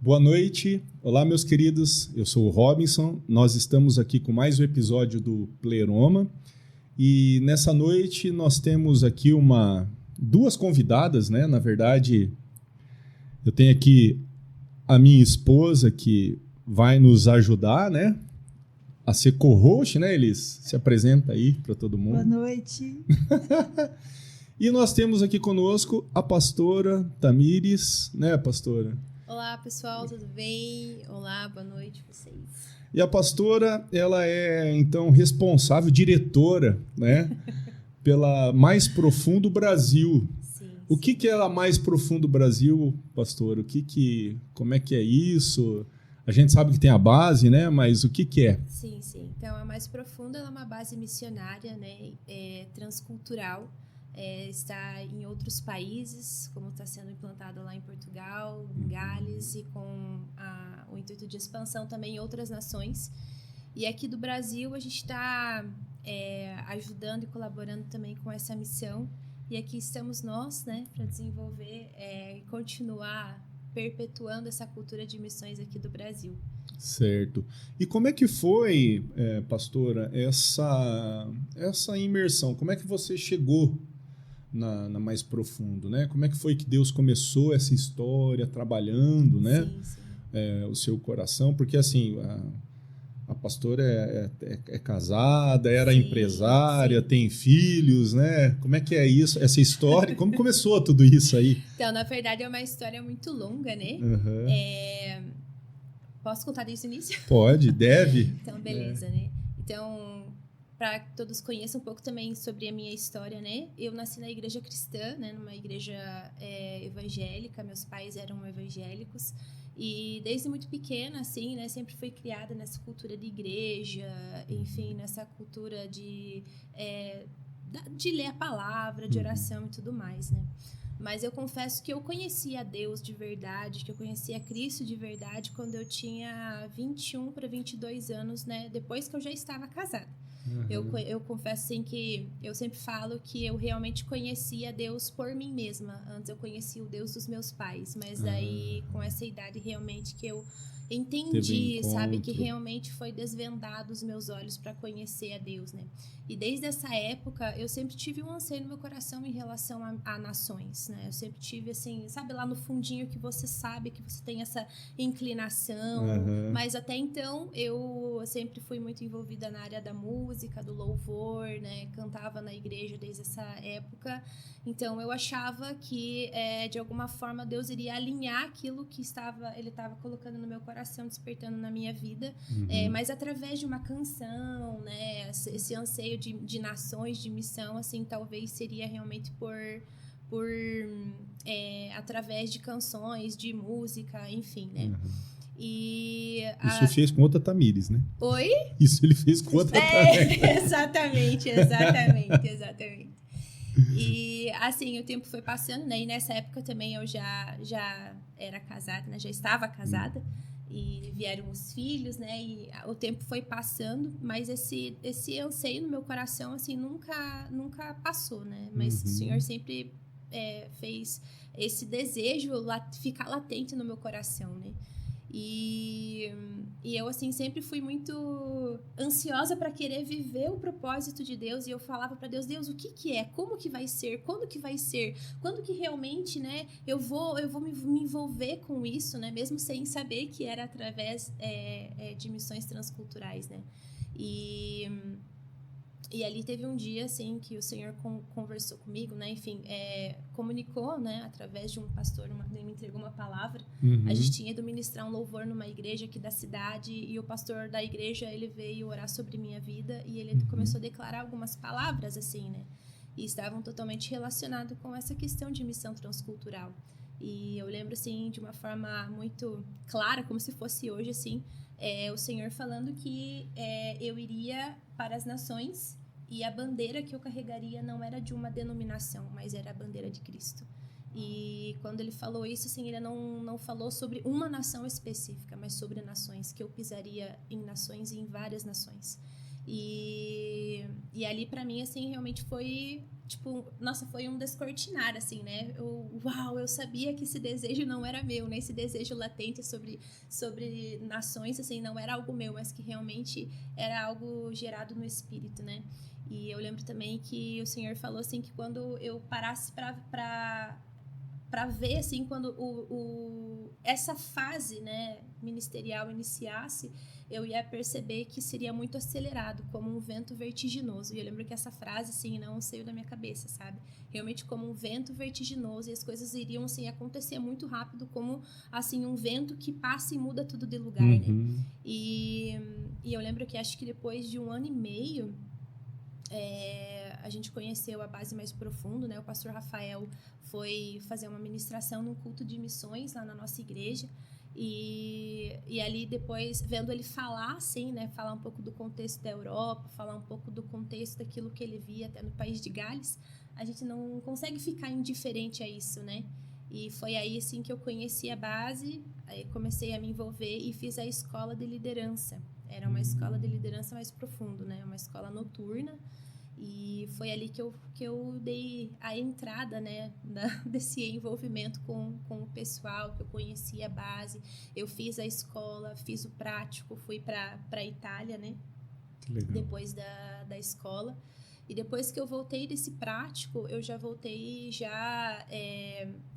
Boa noite, olá meus queridos, eu sou o Robinson, nós estamos aqui com mais um episódio do Pleroma e nessa noite nós temos aqui duas convidadas, né? Na verdade, eu tenho aqui a minha esposa que vai nos ajudar, né? A ser co-host, né, Elis? Se apresenta aí para todo mundo. Boa noite. E nós temos aqui conosco a pastora Tamires, né, pastora? Olá, pessoal, tudo bem? Olá, boa noite a vocês. E a pastora, ela é, então, responsável, diretora, né, pela Mais Profundo Brasil. Sim. O que é a Mais Profundo Brasil, pastora? Como é que é isso? A gente sabe que tem a base, né, mas o que é? Sim. Então, a Mais Profunda ela é uma base missionária, né, transcultural. Está em outros países, como está sendo implantado lá em Portugal, em Gales, e com o intuito de expansão também em outras nações. E aqui do Brasil a gente está ajudando e colaborando também com essa missão. E aqui estamos nós, né, para desenvolver e continuar perpetuando essa cultura de missões aqui do Brasil. Certo. E como é que foi, pastora, essa imersão? Como é que você chegou na Mais Profundo, né? Como é que foi que Deus começou essa história trabalhando, né? Sim. O seu coração? Porque assim, a pastora é casada, era empresária, tem filhos, né? Como é que é isso, essa história? Como começou tudo isso aí? Então, na verdade, é uma história muito longa, né? Uhum. Posso contar desde o início? Pode, deve. Então, beleza, né? Então, para que todos conheçam um pouco também sobre a minha história, né? Eu nasci na igreja cristã, né? Numa igreja evangélica, meus pais eram evangélicos. E desde muito pequena, assim, né? Sempre fui criada nessa cultura de igreja, enfim, nessa cultura de ler a palavra, de oração e tudo mais, né? Mas eu confesso que eu conheci a Deus de verdade, que eu conheci a Cristo de verdade quando eu tinha 21 para 22 anos, né? Depois que eu já estava casada. Uhum. Eu confesso, assim, que eu sempre falo que eu realmente conheci a Deus por mim mesma. Antes eu conheci o Deus dos meus pais, mas daí, com essa idade, realmente que eu entendi, sabe? Que realmente foi desvendado os meus olhos para conhecer a Deus, né? E desde essa época, eu sempre tive um anseio no meu coração em relação a nações, né? Eu sempre tive, assim, sabe, lá no fundinho que você sabe que você tem essa inclinação. Uhum. Mas até então, eu sempre fui muito envolvida na área da música, do louvor, né? Cantava na igreja desde essa época. Então, eu achava que, de alguma forma, Deus iria alinhar aquilo que Ele estava colocando no meu coração, despertando na minha vida. Uhum. Mas através de uma canção, né? Esse anseio de nações, de missão, assim, talvez seria realmente através de canções, de música, enfim, né? Uhum. Isso fez com outra Tamires, né? Oi? Isso ele fez com outra Tamires. Exatamente. E, assim, o tempo foi passando, né? E nessa época também eu já era casada, né? Já estava casada. E vieram os filhos, né? E o tempo foi passando, mas esse anseio no meu coração, assim, nunca passou, né? Mas o Senhor sempre fez esse desejo ficar latente no meu coração, né? E eu, assim, sempre fui muito ansiosa para querer viver o propósito de Deus. E eu falava para Deus, o que é? Como que vai ser? Quando que vai ser? Quando que realmente, né, eu vou me envolver com isso, né? Mesmo sem saber que era através de missões transculturais, né? E ali teve um dia, assim, que o Senhor conversou comigo, né? Enfim, comunicou, né? Através de um pastor, ele me entregou uma palavra. Uhum. A gente tinha ido ministrar um louvor numa igreja aqui da cidade e o pastor da igreja, ele veio orar sobre minha vida e ele começou a declarar algumas palavras, assim, né? E estavam totalmente relacionadas com essa questão de missão transcultural. E eu lembro, assim, de uma forma muito clara, como se fosse hoje, assim, o Senhor falando que eu iria para as nações. E a bandeira que eu carregaria não era de uma denominação, mas era a bandeira de Cristo. E quando ele falou isso, assim, ele não falou sobre uma nação específica, mas sobre nações, que eu pisaria em nações e em várias nações. E ali, para mim, assim, realmente foi tipo, nossa, foi um descortinar, assim, né? Eu sabia que esse desejo não era meu, né? Esse desejo latente sobre nações, assim, não era algo meu, mas que realmente era algo gerado no espírito, né? E eu lembro também que o Senhor falou, assim, que quando eu parasse para ver, assim, quando essa fase, né, ministerial iniciasse, eu ia perceber que seria muito acelerado, como um vento vertiginoso. E eu lembro que essa frase, assim, não saiu da minha cabeça, sabe? Realmente como um vento vertiginoso, e as coisas iriam, assim, acontecer muito rápido, como, assim, um vento que passa e muda tudo de lugar, né? E eu lembro que acho que depois de 1 ano e meio, a gente conheceu a base mais profundo, né? O pastor Rafael foi fazer uma ministração num culto de missões lá na nossa igreja. E ali depois, vendo ele falar, assim, né? Falar um pouco do contexto da Europa, falar um pouco do contexto daquilo que ele via até no país de Gales, a gente não consegue ficar indiferente a isso, né? E foi aí, assim, que eu conheci a base, aí comecei a me envolver e fiz a escola de liderança. Era uma escola de liderança mais profundo, né? Uma escola noturna. E foi ali que eu dei a entrada, né, desse envolvimento com o pessoal, que eu conheci a base. Eu fiz a escola, fiz o prático, fui para a Itália, né? Que legal. Depois da escola. E depois que eu voltei desse prático, eu já voltei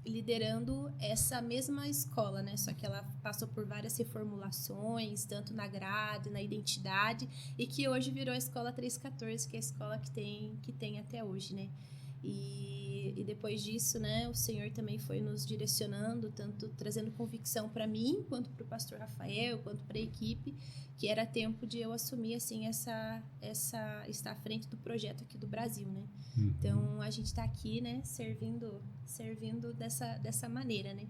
liderando essa mesma escola, né? Só que ela passou por várias reformulações, tanto na grade, na identidade, e que hoje virou a Escola 314, que é a escola que tem até hoje, né? E depois disso, né, o Senhor também foi nos direcionando, tanto trazendo convicção para mim, quanto para o pastor Rafael, quanto para a equipe, que era tempo de eu assumir, assim, estar à frente do projeto aqui do Brasil, né? Então, a gente está aqui, né, servindo dessa maneira, né?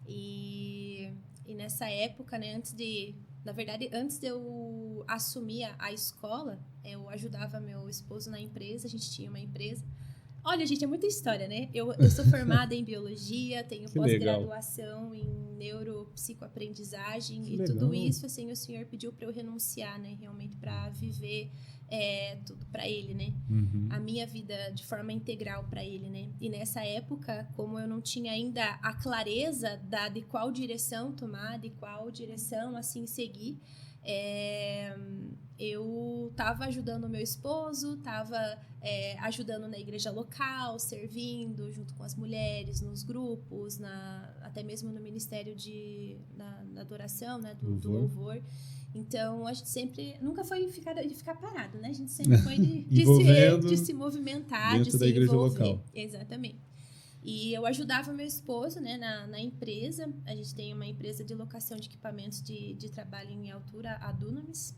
E nessa época, né, antes de eu assumir a escola, eu ajudava meu esposo na empresa, a gente tinha uma empresa. Olha, gente, é muita história, né? Eu sou formada em biologia, tenho pós-graduação em neuropsicoaprendizagem, e tudo isso, assim, o Senhor pediu para eu renunciar, né? Realmente para viver tudo para Ele, né? A minha vida de forma integral para Ele, né? E nessa época, como eu não tinha ainda a clareza de qual direção tomar, de qual direção, assim, seguir, eu estava ajudando o meu esposo, estava ajudando na igreja local, servindo junto com as mulheres, nos grupos, até mesmo no ministério da adoração, né, do louvor. Então, a gente sempre, nunca foi de ficar parado, né? A gente sempre foi de se movimentar, de se da igreja envolver. Local. Exatamente. E eu ajudava meu esposo, né, na empresa. A gente tem uma empresa de locação de equipamentos de trabalho em altura, a Dunamis.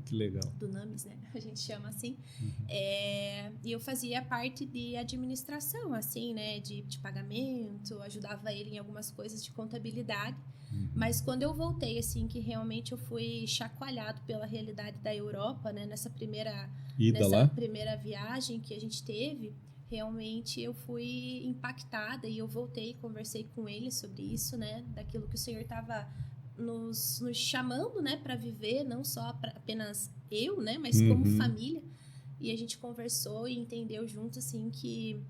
Que legal. Dunamis, né? A gente chama assim. E eu fazia parte de administração, assim, né, de pagamento, ajudava ele em algumas coisas de contabilidade. Mas quando eu voltei, assim, que realmente eu fui chacoalhado pela realidade da Europa, né, nessa primeira viagem que a gente teve, realmente eu fui impactada e eu voltei e conversei com ele sobre isso, né? Daquilo que o Senhor estava nos chamando, né? Para viver, não só apenas eu, né? Mas como família. E a gente conversou e entendeu juntos, assim, que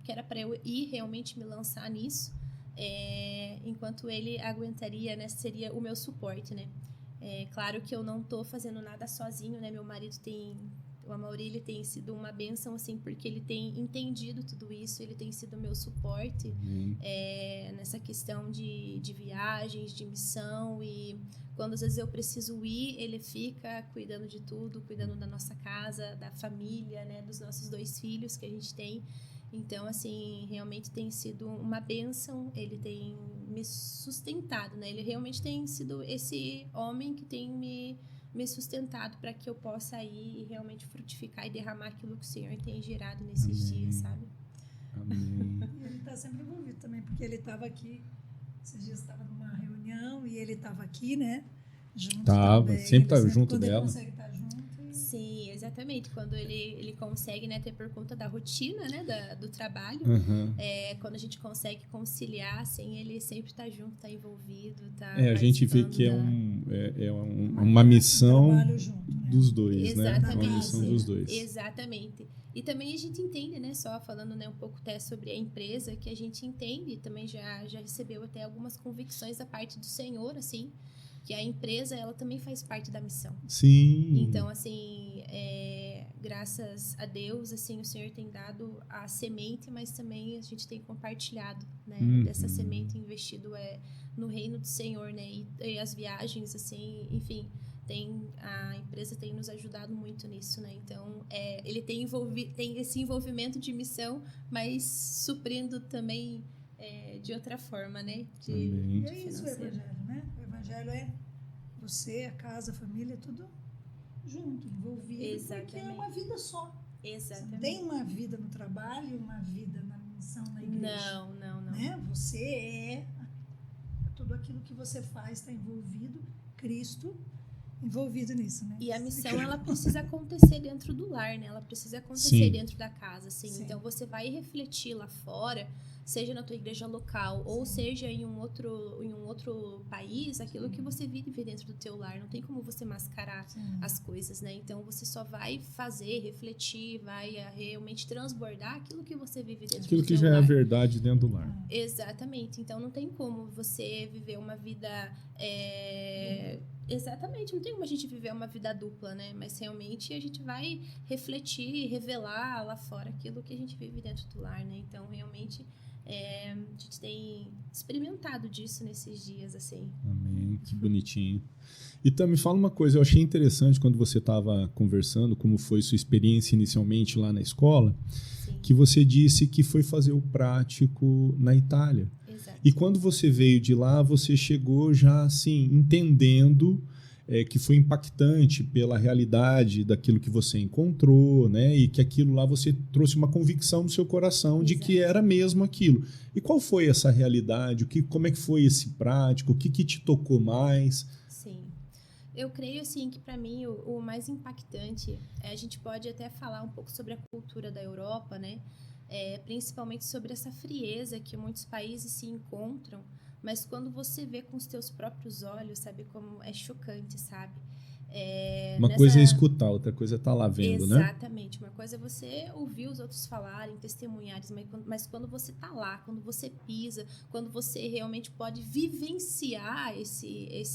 era para eu ir realmente me lançar nisso. Enquanto ele aguentaria, né? Seria o meu suporte, né? Claro que eu não tô fazendo nada sozinho, né? Meu marido o Amaury, ele tem sido uma bênção, assim, porque ele tem entendido tudo isso, ele tem sido meu suporte nessa questão de viagens, de missão, e quando às vezes eu preciso ir, ele fica cuidando de tudo, cuidando da nossa casa, da família, né, dos nossos 2 filhos que a gente tem. Então, assim, realmente tem sido uma bênção, ele tem me sustentado, né? Ele realmente tem sido esse homem que tem me sustentado para que eu possa ir e realmente frutificar e derramar aquilo que o Senhor tem gerado nesses dias, sabe? Amém. E ele está sempre envolvido também, porque ele estava aqui, esses dias estava numa reunião e ele estava aqui, né? Junto também. Sempre estava junto quando dela. Ele consegue estar junto. Sim, exatamente. Quando ele consegue, né, ter por conta da rotina, né, do trabalho, quando a gente consegue conciliar, assim, ele sempre está junto, está envolvido, a gente vê que uma missão trabalho junto, né? dos dois, Exatamente. né? Uma missão dos dois. Exatamente. E também a gente entende, né, só falando, né, um pouco até sobre a empresa, que a gente entende, também já recebeu até algumas convicções da parte do Senhor, assim, que a empresa, ela também faz parte da missão. Sim. Então, assim, graças a Deus, assim, o Senhor tem dado a semente, mas também a gente tem compartilhado, né, dessa semente, investido no reino do Senhor, né, e as viagens, assim, enfim, a empresa tem nos ajudado muito nisso, né, então, ele tem esse envolvimento de missão, mas suprindo também de outra forma, né, e é isso o evangelho, né, o evangelho é você, a casa, a família, tudo junto, envolvido, Exatamente. Porque é uma vida só. Exatamente. Você não tem uma vida no trabalho e uma vida na missão na igreja. Não. Né? Você é tudo aquilo que você faz está envolvido, Cristo envolvido nisso, né? E a missão, ela precisa acontecer dentro do lar, né? Ela precisa acontecer dentro da casa, assim. Sim. Então, você vai refletir lá fora, seja na tua igreja local, ou seja em um outro país, aquilo que você vive dentro do teu lar. Não tem como você mascarar as coisas, né? Então, você só vai fazer, refletir, vai realmente transbordar aquilo que você vive dentro do teu lar. Aquilo que já é a verdade dentro do lar. Exatamente. Então, não tem como você viver uma vida... Exatamente, não tem como a gente viver uma vida dupla, né? Mas realmente a gente vai refletir, revelar lá fora aquilo que a gente vive dentro do lar, né? Então, realmente, a gente tem experimentado disso nesses dias, assim. Amém, que bonitinho. Então, me fala uma coisa, eu achei interessante quando você estava conversando, como foi sua experiência inicialmente lá na escola, que você disse que foi fazer o prático na Itália. E quando você veio de lá, você chegou já assim, entendendo que foi impactante pela realidade daquilo que você encontrou, né? E que aquilo lá você trouxe uma convicção no seu coração de que era mesmo aquilo. E qual foi essa realidade? Como é que foi esse prático? O que te tocou mais? Sim. Eu creio, assim, que para mim o mais impactante, a gente pode até falar um pouco sobre a cultura da Europa, né? Principalmente sobre essa frieza que muitos países se encontram, mas quando você vê com os teus próprios olhos, sabe, como é chocante, sabe? Uma coisa é escutar, outra coisa é estar lá vendo, né? Exatamente. Uma coisa é você ouvir os outros falarem, testemunharem, mas quando você está lá, quando você pisa, quando você realmente pode vivenciar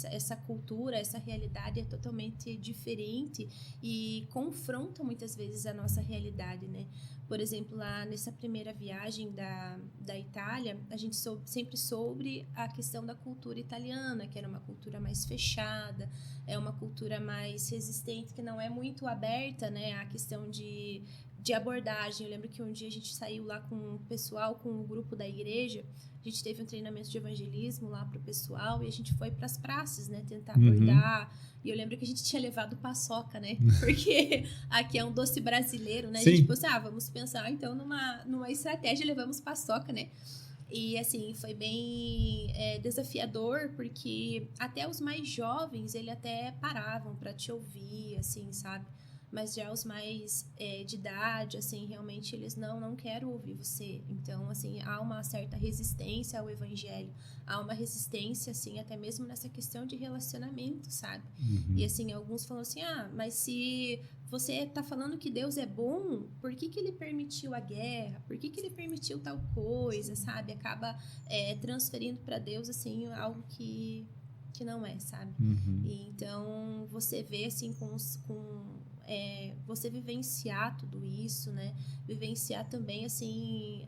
essa cultura, essa realidade é totalmente diferente e confronta muitas vezes a nossa realidade, né? Por exemplo, lá nessa primeira viagem da Itália, a gente sempre soube a questão da cultura italiana, que era uma cultura mais fechada, é uma cultura mais resistente, que não é muito aberta, né, à questão de abordagem. Eu lembro que um dia a gente saiu lá com o pessoal, com o grupo da igreja, a gente teve um treinamento de evangelismo lá para o pessoal e a gente foi para as praças, né, tentar abordar. E eu lembro que a gente tinha levado paçoca, né, porque aqui é um doce brasileiro, né, a gente pensou, vamos pensar então numa estratégia, levamos paçoca, né. E, assim, foi bem desafiador, porque até os mais jovens, ele até paravam para te ouvir, assim, sabe? Mas já os mais de idade, assim, realmente eles não quero ouvir você. Então, assim, há uma certa resistência ao evangelho. Há uma resistência, assim, até mesmo nessa questão de relacionamento, sabe? E, assim, alguns falam assim, mas se você está falando que Deus é bom, por que ele permitiu a guerra? Por que ele permitiu tal coisa, sabe? Acaba transferindo para Deus, assim, algo que não é, sabe? E, então, você vê, assim, você vivenciar tudo isso, né? Vivenciar também, assim,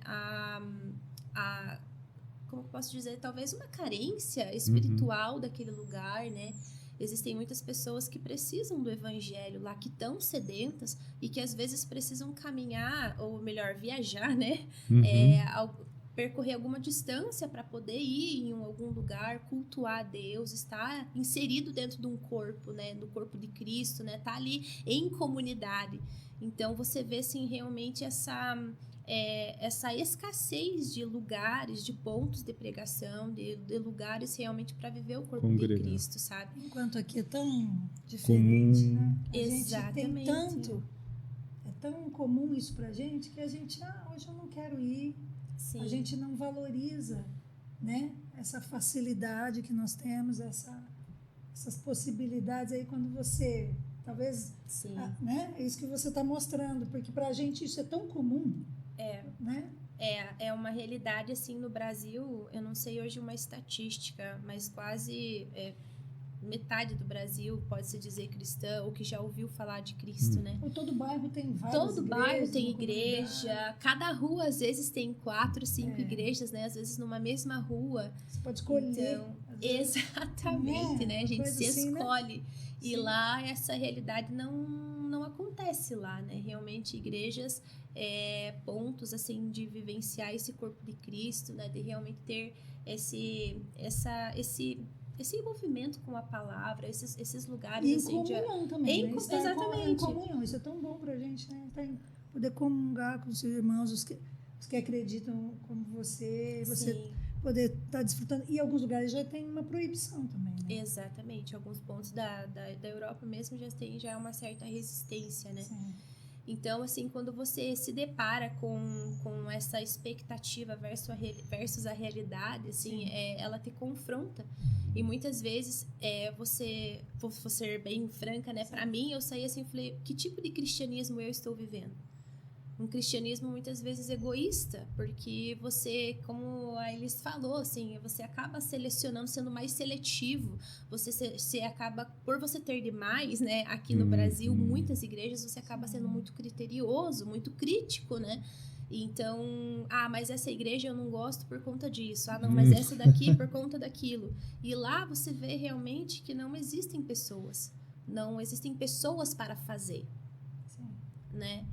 como eu posso dizer, talvez uma carência espiritual daquele lugar, né? Existem muitas pessoas que precisam do evangelho lá, que estão sedentas e que às vezes precisam caminhar, ou melhor, viajar, né? Percorrer alguma distância para poder ir em algum lugar, cultuar a Deus, estar inserido dentro de um corpo, né? Do corpo de Cristo, né? Tá ali em comunidade. Então, você vê, assim, realmente essa escassez de lugares, de pontos de pregação, de lugares realmente para viver o corpo de Cristo, sabe? Enquanto aqui é tão diferente, né? Exatamente. Gente tem é tão comum isso pra gente que a gente, hoje eu não quero ir. Sim. A gente não valoriza, né? Essa facilidade que nós temos, essas possibilidades aí quando você Talvez, Sim. Né? É isso que você está mostrando, porque para a gente isso é tão comum. Né? É uma realidade, assim, no Brasil, eu não sei hoje uma estatística, mas quase metade do Brasil pode-se dizer cristã, ou que já ouviu falar de Cristo, né? Ou todo bairro tem várias igrejas. Todo bairro tem igreja, cada rua às vezes tem 4, 5 igrejas, né? Às vezes numa mesma rua. Você pode escolher. Então, exatamente, né? A gente se assim, escolhe. Né? E lá essa realidade não acontece lá, né? Realmente igrejas, pontos assim de vivenciar esse corpo de Cristo, né? De realmente ter esse envolvimento com a palavra, esses lugares e assim, em comunhão também, né? Exatamente. Em comunhão, isso é tão bom pra gente, né? Poder comungar com os irmãos, os que acreditam como você Sim. poder estar desfrutando. E em alguns lugares já tem uma proibição também, né? Exatamente. Alguns pontos da Europa mesmo já tem uma certa resistência, né? Sim. Então, assim, quando você se depara com essa expectativa versus a realidade, assim, ela te confronta. E muitas vezes, vou ser bem franca, né? Para mim, eu saí assim e falei, que tipo de cristianismo eu estou vivendo? Um cristianismo muitas vezes egoísta, porque você, como a Elis falou, assim, você acaba selecionando, sendo mais seletivo, você acaba, por você ter demais, né, aqui no Brasil, muitas igrejas, você acaba sendo muito criterioso, muito crítico, né? Então, mas essa igreja eu não gosto por conta disso, não, mas essa daqui por conta daquilo. E lá você vê realmente que não existem pessoas para fazer, Sim. né?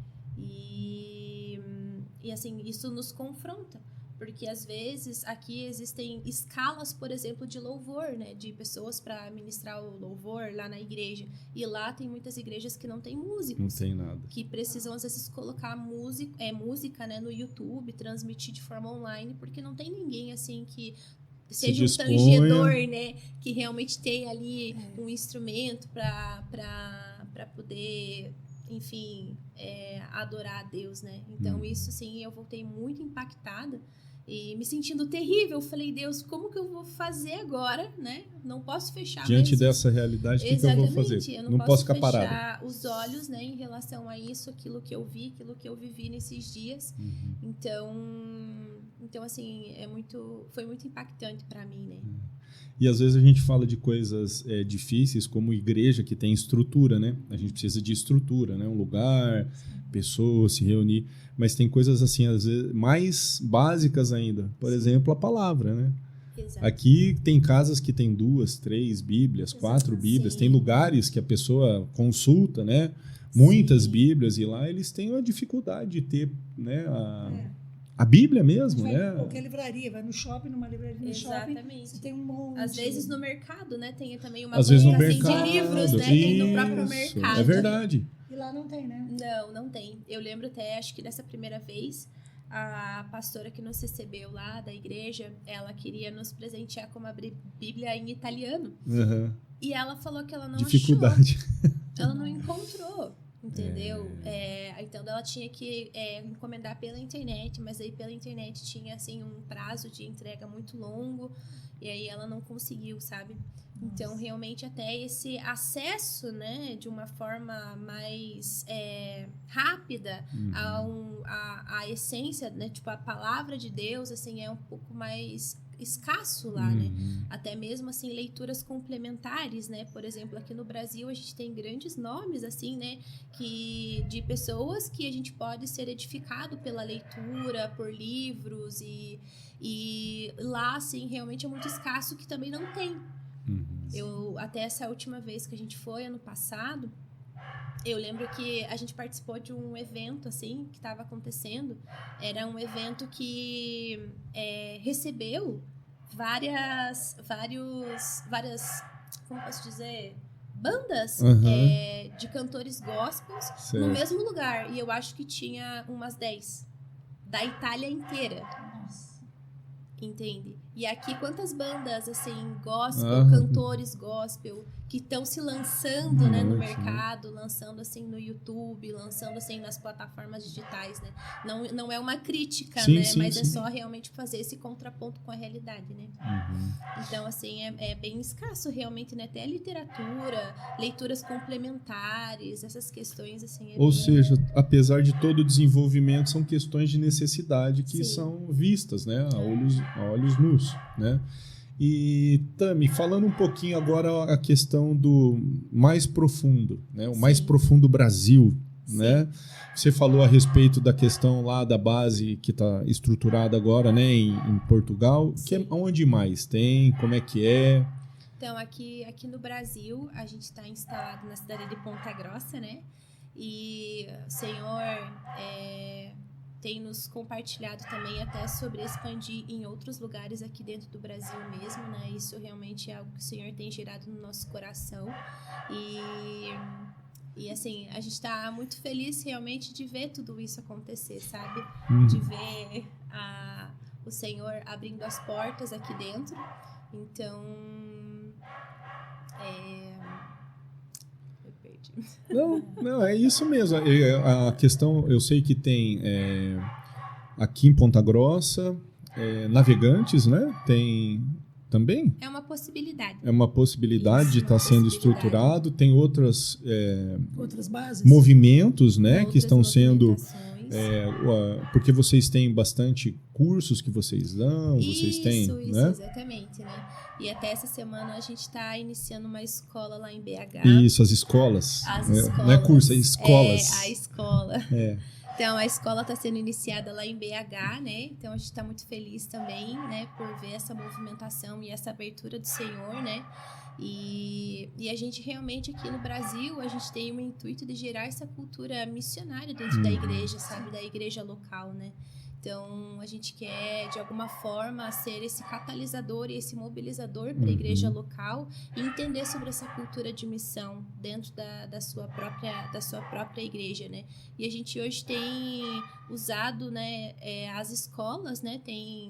E assim, isso nos confronta, porque às vezes aqui existem escalas, por exemplo, de louvor, né? De pessoas para ministrar o louvor lá na igreja. E lá tem muitas igrejas que não tem músicos. Não tem nada. Que precisam, às vezes, colocar música, né, no YouTube, transmitir de forma online, porque não tem ninguém, assim, que seja um tangedor, né? Que realmente tenha ali um instrumento para poder... enfim, adorar a Deus, né? Então, isso, assim, eu voltei muito impactada e me sentindo terrível. Eu falei, Deus, como que eu vou fazer agora, né? Não posso fechar diante dessa realidade, o que eu vou fazer? Eu não posso ficar fechar os olhos, né, em relação a isso, aquilo que eu vi, aquilo que eu vivi nesses dias. Então, assim, foi muito impactante para mim, né? E às vezes a gente fala de coisas difíceis, como igreja que tem estrutura, né? A gente precisa de estrutura, né? Um lugar, pessoas, se reunir. Mas tem coisas assim, às vezes, mais básicas ainda. Por exemplo, a palavra, né? Exato. Aqui tem casas que tem 2, 3 Bíblias, 4 Bíblias. Tem lugares que a pessoa consulta, né? Muitas Bíblias. E lá eles têm uma dificuldade de ter, né? A Bíblia mesmo, né? Qualquer livraria, vai no shopping, numa livraria no shopping, você tem um monte. Às vezes no mercado, né? Tem também uma banca assim, de livros, né? Tem no próprio mercado. É verdade. E lá não tem, né? Não tem. Eu lembro até, acho que dessa primeira vez, a pastora que nos recebeu lá da igreja, ela queria nos presentear com uma Bíblia em italiano. E ela falou que ela não achou. Ela não encontrou. Entendeu? Então ela tinha que encomendar pela internet, mas aí pela internet tinha assim um prazo de entrega muito longo e aí ela não conseguiu, sabe? Nossa. Então realmente até esse acesso, né, de uma forma mais rápida à essência, né, tipo a palavra de Deus, assim, é um pouco mais escasso lá, né? Até mesmo, assim, leituras complementares, né? Por exemplo, aqui no Brasil a gente tem grandes nomes, assim, né? De pessoas que a gente pode ser edificado pela leitura, por livros e lá, assim, realmente é muito escasso, que também não tem. Até essa última vez que a gente foi, ano passado, eu lembro que a gente participou de um evento, assim, que estava acontecendo. Era um evento que recebeu várias, como posso dizer, bandas de cantores gospels no mesmo lugar. E eu acho que tinha umas 10 da Itália inteira. Entende? E aqui, quantas bandas, assim, gospel, cantores gospel, que estão se lançando, né, no mercado, lançando, assim, no YouTube, lançando, assim, nas plataformas digitais, né? Não é uma crítica, né? Mas é só realmente fazer esse contraponto com a realidade, né? Então, assim, é bem escasso, realmente, né? Até a literatura, leituras complementares, essas questões, assim... Ou seja, apesar de todo o desenvolvimento, são questões de necessidade que são vistas, né? A olhos nus, né? E, Tami, falando um pouquinho agora a questão do mais profundo, né? O mais profundo Brasil, né? Você falou a respeito da questão lá da base que está estruturada agora, né? Em Portugal. Onde mais tem? Como é que é? Então, aqui no Brasil, a gente está instalado na cidade de Ponta Grossa, né? E o Senhor tem nos compartilhado também até sobre expandir em outros lugares aqui dentro do Brasil mesmo, né? Isso realmente é algo que o Senhor tem gerado no nosso coração. E assim, a gente está muito feliz realmente de ver tudo isso acontecer, sabe? De ver o Senhor abrindo as portas aqui dentro. Então... Não, é isso mesmo. A questão, eu sei que tem aqui em Ponta Grossa, Navegantes, né? Tem também? É uma possibilidade. É uma possibilidade de estar sendo estruturado. Tem outras bases, movimentos, né? Que estão sendo... porque vocês têm bastante cursos que vocês dão, vocês têm, isso, né? Exatamente, né? E até essa semana a gente está iniciando uma escola lá em BH. Isso, as escolas. Não é curso, é escolas. A escola. Então, a escola está sendo iniciada lá em BH, né? Então, a gente está muito feliz também, né? Por ver essa movimentação e essa abertura do Senhor, né? E a gente realmente aqui no Brasil, a gente tem o intuito de gerar essa cultura missionária dentro da igreja, sabe? Da igreja local, né? Então, a gente quer, de alguma forma, ser esse catalisador e esse mobilizador para a igreja local e entender sobre essa cultura de missão dentro da sua própria igreja, né? E a gente hoje tem usado, né, as escolas, né?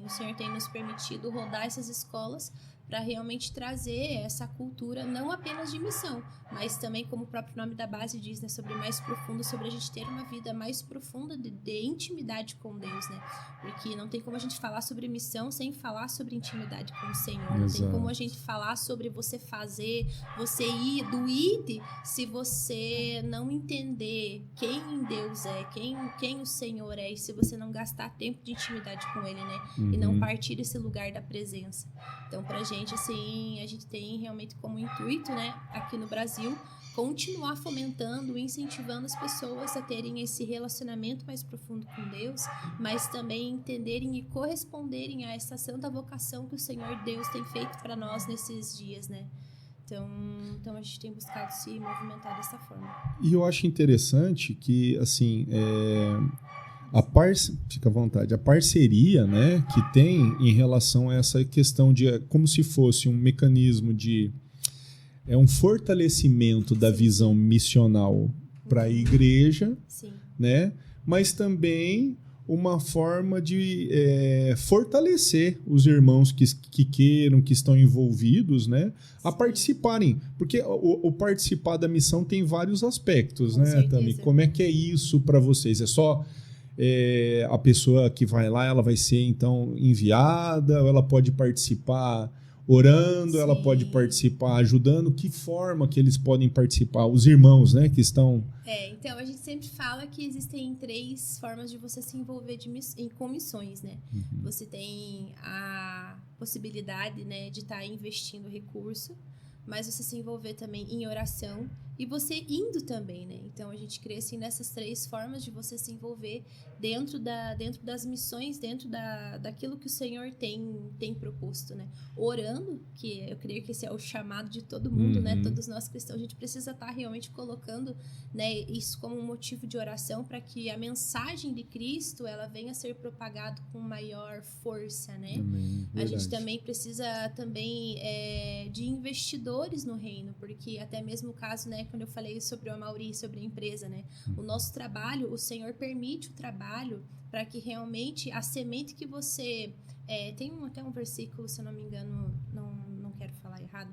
O Senhor tem nos permitido rodar essas escolas para realmente trazer essa cultura, não apenas de missão, mas também, como o próprio nome da base diz, né, sobre mais profundo, sobre a gente ter uma vida mais profunda de intimidade com Deus, né? Porque não tem como a gente falar sobre missão sem falar sobre intimidade com o Senhor. Não tem como a gente falar sobre você fazer, você ir, do id, se você não entender quem Deus é, quem o Senhor é, e se você não gastar tempo de intimidade com Ele, né? E não partir desse lugar da presença. Então, pra gente, assim, a gente tem realmente como intuito, né, aqui no Brasil, continuar fomentando e incentivando as pessoas a terem esse relacionamento mais profundo com Deus, mas também entenderem e corresponderem a essa santa vocação que o Senhor Deus tem feito para nós nesses dias, né? Então a gente tem buscado se movimentar dessa forma. E eu acho interessante que, assim, fica à vontade, a parceria, né, que tem em relação a essa questão de como se fosse um mecanismo de um fortalecimento da visão missional para a igreja, né, mas também uma forma de fortalecer os irmãos que queiram, que estão envolvidos, né, a participarem, porque o participar da missão tem vários aspectos, né, Tami? Como é que é isso para vocês? É só a pessoa que vai lá, ela vai ser então enviada, ou ela pode participar orando, ela pode participar ajudando? Que forma que eles podem participar? Os irmãos, né, que estão... Então a gente sempre fala que existem 3 formas de você se envolver com missões, né? Você tem a possibilidade, né, de estar investindo recurso, mas você se envolver também em oração e você indo também, né? Então, a gente crê assim, nessas 3 formas de você se envolver dentro das missões, dentro daquilo que o Senhor tem proposto, né? Orando, que eu creio que esse é o chamado de todo mundo, né? Todos nós cristãos, a gente precisa estar realmente colocando, né, isso como um motivo de oração para que a mensagem de Cristo, ela venha a ser propagada com maior força, né? A gente também precisa de investidores no reino, porque até mesmo o caso, né, quando eu falei sobre o Amauri, sobre a empresa, né? O nosso trabalho, o Senhor permite o trabalho para que realmente a semente que você Tem até um versículo, se eu não me engano, não quero falar errado,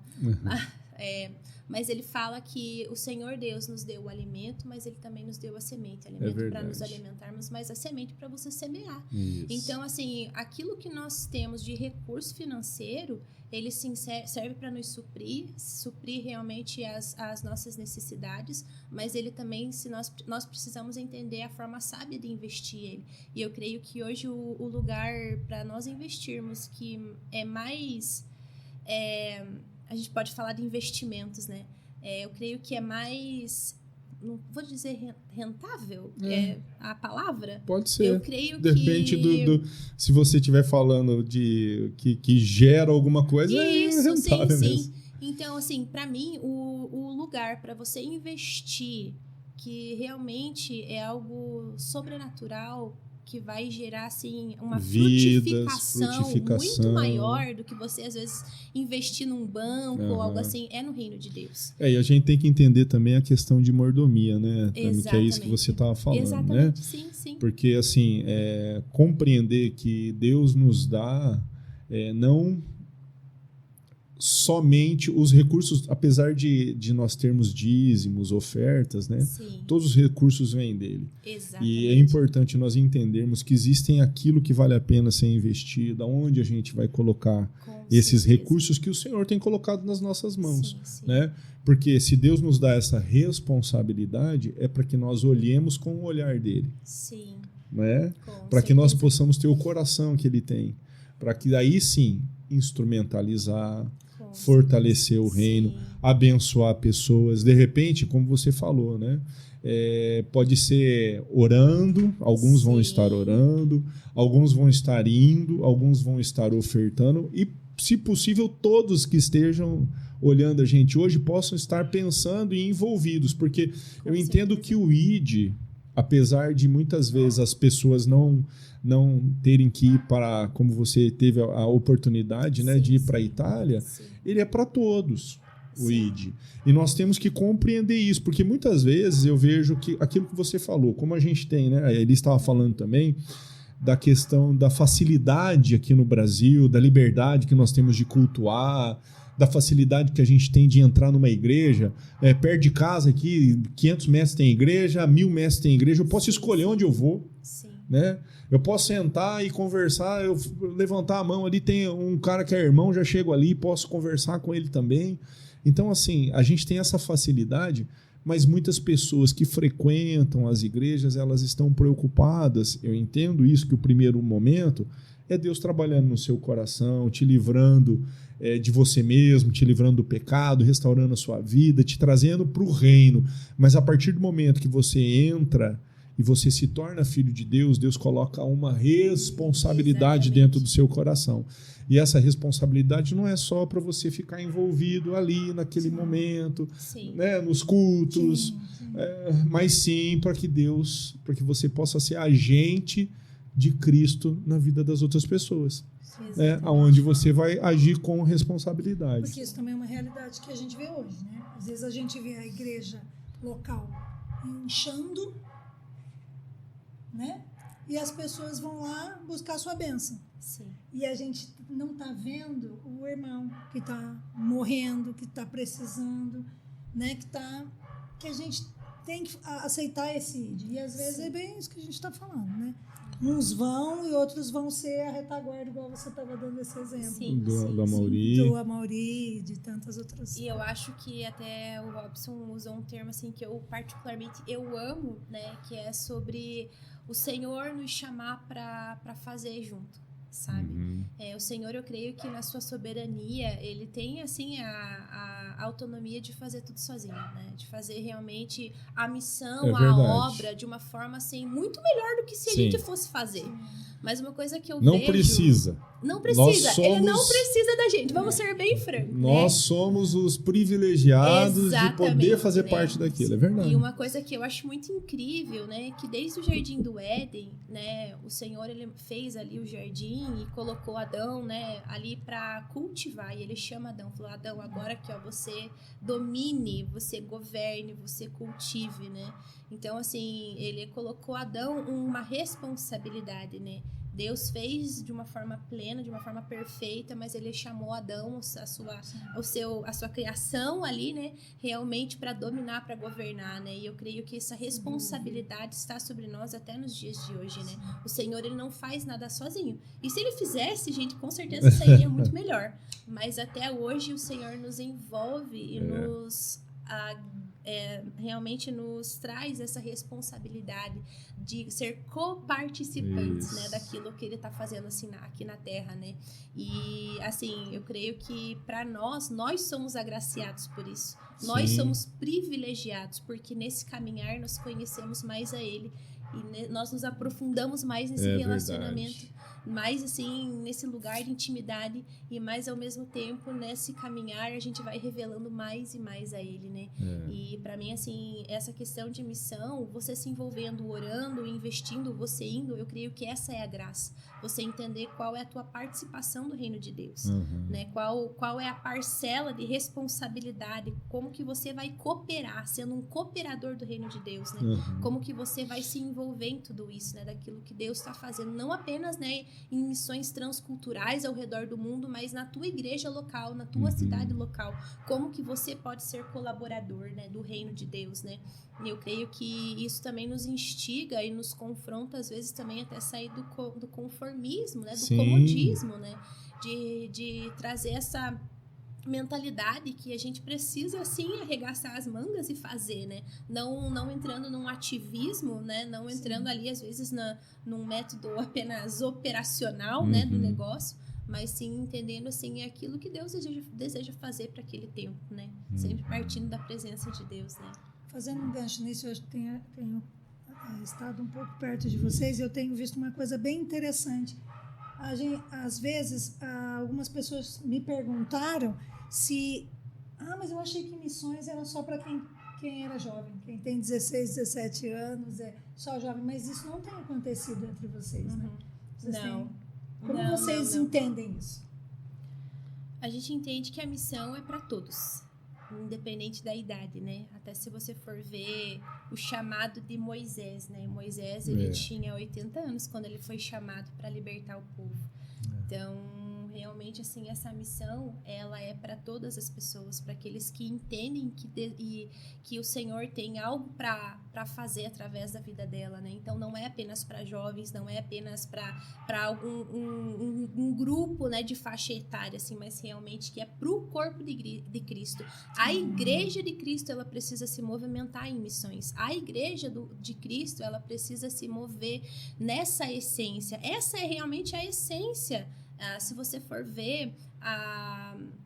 mas ele fala que o Senhor Deus nos deu o alimento, mas ele também nos deu a semente. Alimento para nos alimentarmos, mas a semente para você semear. Isso. Então, assim, aquilo que nós temos de recurso financeiro, ele sim serve para nos suprir realmente as nossas necessidades, mas ele também, se nós precisamos entender a forma sábia de investir ele. E eu creio que hoje o lugar para nós investirmos que é mais... a gente pode falar de investimentos, né? Eu creio que é mais... Não vou dizer rentável, a palavra. Pode ser. Eu creio Depende que... se você estiver falando de que gera alguma coisa, Isso, é rentável mesmo. Sim. Então, assim, para mim, o lugar para você investir, que realmente é algo sobrenatural, que vai gerar, assim, uma frutificação muito maior do que você, às vezes, investir num banco ou algo assim, é no reino de Deus. E a gente tem que entender também a questão de mordomia, né? Exatamente. Que é isso que você estava falando, Exatamente, né? sim. Porque, assim, compreender que Deus nos dá não somente os recursos, apesar de nós termos dízimos, ofertas, né? Sim. Todos os recursos vêm dele. Exatamente. E é importante nós entendermos que existem aquilo que vale a pena ser investido, aonde a gente vai colocar esses recursos que o Senhor tem colocado nas nossas mãos. Sim. Né? Porque se Deus nos dá essa responsabilidade, é para que nós olhemos com o olhar dele. Sim. Né? Para que nós possamos ter o coração que ele tem. Para que daí sim instrumentalizar, fortalecer o reino, abençoar pessoas. De repente, como você falou, né? Pode ser orando, alguns vão estar orando, alguns vão estar indo, alguns vão estar ofertando e, se possível, todos que estejam olhando a gente hoje possam estar pensando e envolvidos, porque eu entendo que o ID, apesar de muitas vezes as pessoas não terem que ir para, como você teve a oportunidade, né, de ir para a Itália, ele é para todos, o ID. E nós temos que compreender isso, porque muitas vezes eu vejo que aquilo que você falou, como a gente tem, né, ele estava falando também da questão da facilidade aqui no Brasil, da liberdade que nós temos de cultuar, da facilidade que a gente tem de entrar numa igreja, perto de casa aqui, 500 metros tem igreja, 1000 metros tem igreja, eu posso escolher onde eu vou. Né? Eu posso sentar e conversar, eu levantar a mão ali, tem um cara que é irmão, já chego ali, posso conversar com ele também. Então, assim, a gente tem essa facilidade, mas muitas pessoas que frequentam as igrejas, elas estão preocupadas. Eu entendo isso, que o primeiro momento é Deus trabalhando no seu coração, te livrando de você mesmo, te livrando do pecado, restaurando a sua vida, te trazendo para o reino. Mas a partir do momento que você entra e você se torna filho de Deus, Deus coloca uma responsabilidade dentro do seu coração. E essa responsabilidade não é só para você ficar envolvido ali naquele momento, né, nos cultos, mas sim para que você possa ser agente de Cristo na vida das outras pessoas. Onde você vai agir com responsabilidade. Porque isso também é uma realidade que a gente vê hoje, né? Às vezes a gente vê a igreja local inchando, né? E as pessoas vão lá buscar a sua bênção. E a gente não está vendo o irmão que está morrendo, que está precisando, né? Que a gente tem que aceitar esse ID. E às vezes é bem isso que a gente está falando, né? Uns vão e outros vão ser a retaguarda, igual você estava dando esse exemplo. Do Amauri. Do Amauri, de tantas outras. E eu acho que até o Robson usou um termo assim que eu particularmente amo, né? Que é sobre o Senhor nos chamar para fazer junto, sabe? O Senhor, eu creio que na sua soberania, ele tem assim a autonomia de fazer tudo sozinho, né? De fazer realmente a missão, a obra de uma forma assim muito melhor do que se a gente fosse fazer. Mas uma coisa que eu vejo... Não precisa. Ele não precisa da gente. Vamos ser bem francos. Nós somos os privilegiados de poder fazer parte daquilo. É verdade. E uma coisa que eu acho muito incrível, né? Que desde o Jardim do Éden, né? O Senhor, ele fez ali o jardim e colocou Adão, né? Ali para cultivar. E ele chama Adão. Falou, Adão, agora aqui, ó, você domine, você governe, você cultive, né? Então, assim, ele colocou Adão uma responsabilidade, né? Deus fez de uma forma plena, de uma forma perfeita, mas ele chamou Adão, a sua criação ali, né, realmente para dominar, para governar, né? E eu creio que essa responsabilidade está sobre nós até nos dias de hoje, né? O Senhor, ele não faz nada sozinho. E se ele fizesse, gente, com certeza seria muito melhor. Mas até hoje o Senhor nos envolve e nos realmente nos traz essa responsabilidade de ser coparticipantes, né, daquilo que ele está fazendo assim, aqui na Terra, né? E assim, eu creio que para nós somos agraciados por isso. Sim. Nós somos privilegiados porque nesse caminhar nós conhecemos mais a Ele e nós nos aprofundamos mais nesse relacionamento. Verdade. Mais assim, nesse lugar de intimidade e mais ao mesmo tempo, nesse caminhar, a gente vai revelando mais e mais a Ele, né? E para mim, assim, essa questão de missão, você se envolvendo, orando, investindo, você indo, eu creio que essa é a graça. Você entender qual é a tua participação do reino de Deus, né? Qual é a parcela de responsabilidade, como que você vai cooperar, sendo um cooperador do reino de Deus, né? Como que você vai se envolver em tudo isso, né? Daquilo que Deus está fazendo, não apenas, né, em missões transculturais ao redor do mundo, mas na tua igreja local, na tua cidade local, como que você pode ser colaborador, né, do reino de Deus, né? E eu creio que isso também nos instiga e nos confronta, às vezes, também até sair do conformismo, né, do comodismo, né, de trazer essa mentalidade que a gente precisa, sim, arregaçar as mangas e fazer, né? Não entrando num ativismo, né? Não entrando ali, às vezes, num método apenas operacional, né, do negócio, mas sim entendendo, assim, aquilo que Deus deseja fazer para aquele tempo, né? Sempre partindo da presença de Deus, né? Fazendo um gancho nisso, eu tenho estado um pouco perto de vocês e eu tenho visto uma coisa bem interessante. Às vezes, algumas pessoas me perguntaram mas eu achei que missões era só para quem era jovem, quem tem 16, 17 anos, é só jovem, mas isso não tem acontecido entre vocês, né? Como vocês entendem isso? A gente entende que a missão é para todos, independente da idade, né? Até se você for ver o chamado de Moisés, né? Moisés, ele tinha 80 anos quando ele foi chamado para libertar o povo. Então, realmente, assim, essa missão, ela é para todas as pessoas, para aqueles que entendem que o Senhor tem algo para fazer através da vida dela, né? Então, não é apenas para jovens, não é apenas para algum grupo, né, de faixa etária, assim, mas realmente que é para o corpo de Cristo. A igreja de Cristo, ela precisa se movimentar em missões. A igreja de Cristo, ela precisa se mover nessa essência. Essa é realmente a essência. Se você for ver,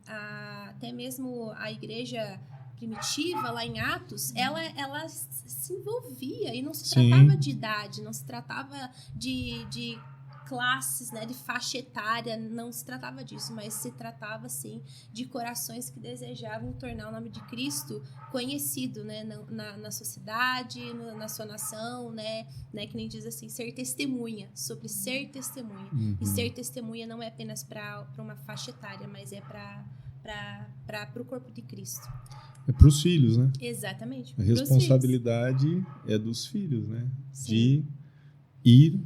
até mesmo a igreja primitiva, lá em Atos, ela se envolvia e não se tratava de idade, não se tratava de classes, né, de faixa etária, não se tratava disso, mas se tratava, sim, de corações que desejavam tornar o nome de Cristo conhecido, né, na sociedade, na sua nação, né, que nem diz assim, ser testemunha, sobre ser testemunha. E ser testemunha não é apenas para uma faixa etária, mas é para o corpo de Cristo. É para os filhos, né? Exatamente. A responsabilidade é dos filhos, né? Sim. De ir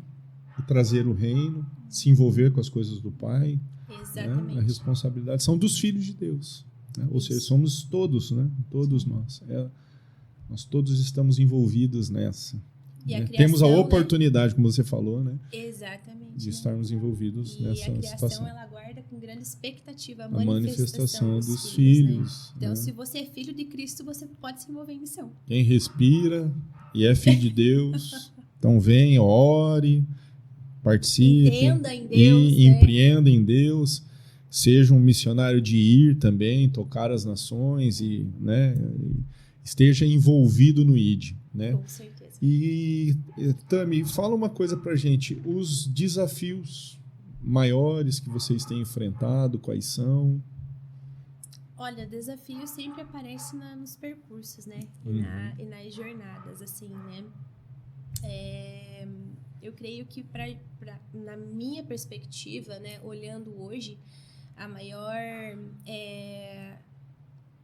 e trazer o reino, se envolver com as coisas do Pai. Exatamente. Né? A responsabilidade são dos filhos de Deus. Né? Ou seja, somos todos, né? Todos nós. Nós todos estamos envolvidos nessa. E né? a criação, temos a oportunidade, como você falou, né? Exatamente. De estarmos envolvidos nessa situação. E a criação, ela aguarda com grande expectativa a manifestação dos filhos. Né? Então, né? se você é filho de Cristo, você pode se envolver em missão. Quem respira e é filho de Deus, então venha, ore, participe. Entenda em Deus. E empreenda em Deus. Seja um missionário de ir também, tocar as nações e, né, esteja envolvido no ID. Né? Com certeza. E, Tami, fala uma coisa pra gente. Os desafios maiores que vocês têm enfrentado, quais são? Olha, desafios sempre aparecem nos percursos, né? E nas jornadas, assim, né? Eu creio que, na minha perspectiva, né, olhando hoje, a maior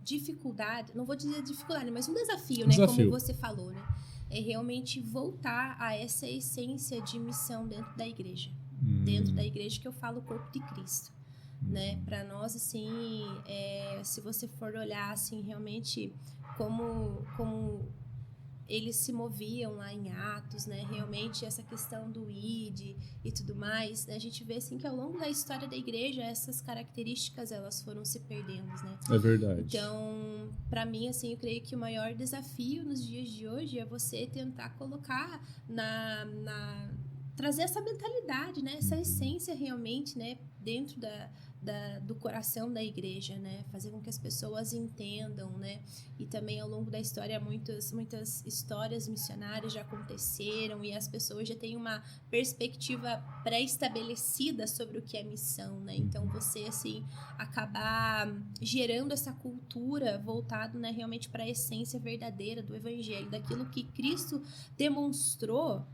dificuldade, não vou dizer dificuldade, mas um desafio, né, como você falou, né, é realmente voltar a essa essência de missão dentro da igreja, dentro da igreja, que eu falo o corpo de Cristo, né? Para nós, assim, se você for olhar, assim, realmente como eles se moviam lá em Atos, né? Realmente essa questão do ID e tudo mais, né? A gente vê assim que ao longo da história da igreja essas características elas foram se perdendo, né? É verdade. Então, para mim, assim, eu creio que o maior desafio nos dias de hoje é você tentar colocar trazer essa mentalidade, né? Essa essência realmente, né? Dentro do coração da igreja, né? Fazer com que as pessoas entendam, né? E também ao longo da história muitas histórias missionárias já aconteceram e as pessoas já têm uma perspectiva pré-estabelecida sobre o que é missão, né? Então você assim acabar gerando essa cultura voltado, né, realmente para a essência verdadeira do evangelho, daquilo que Cristo demonstrou.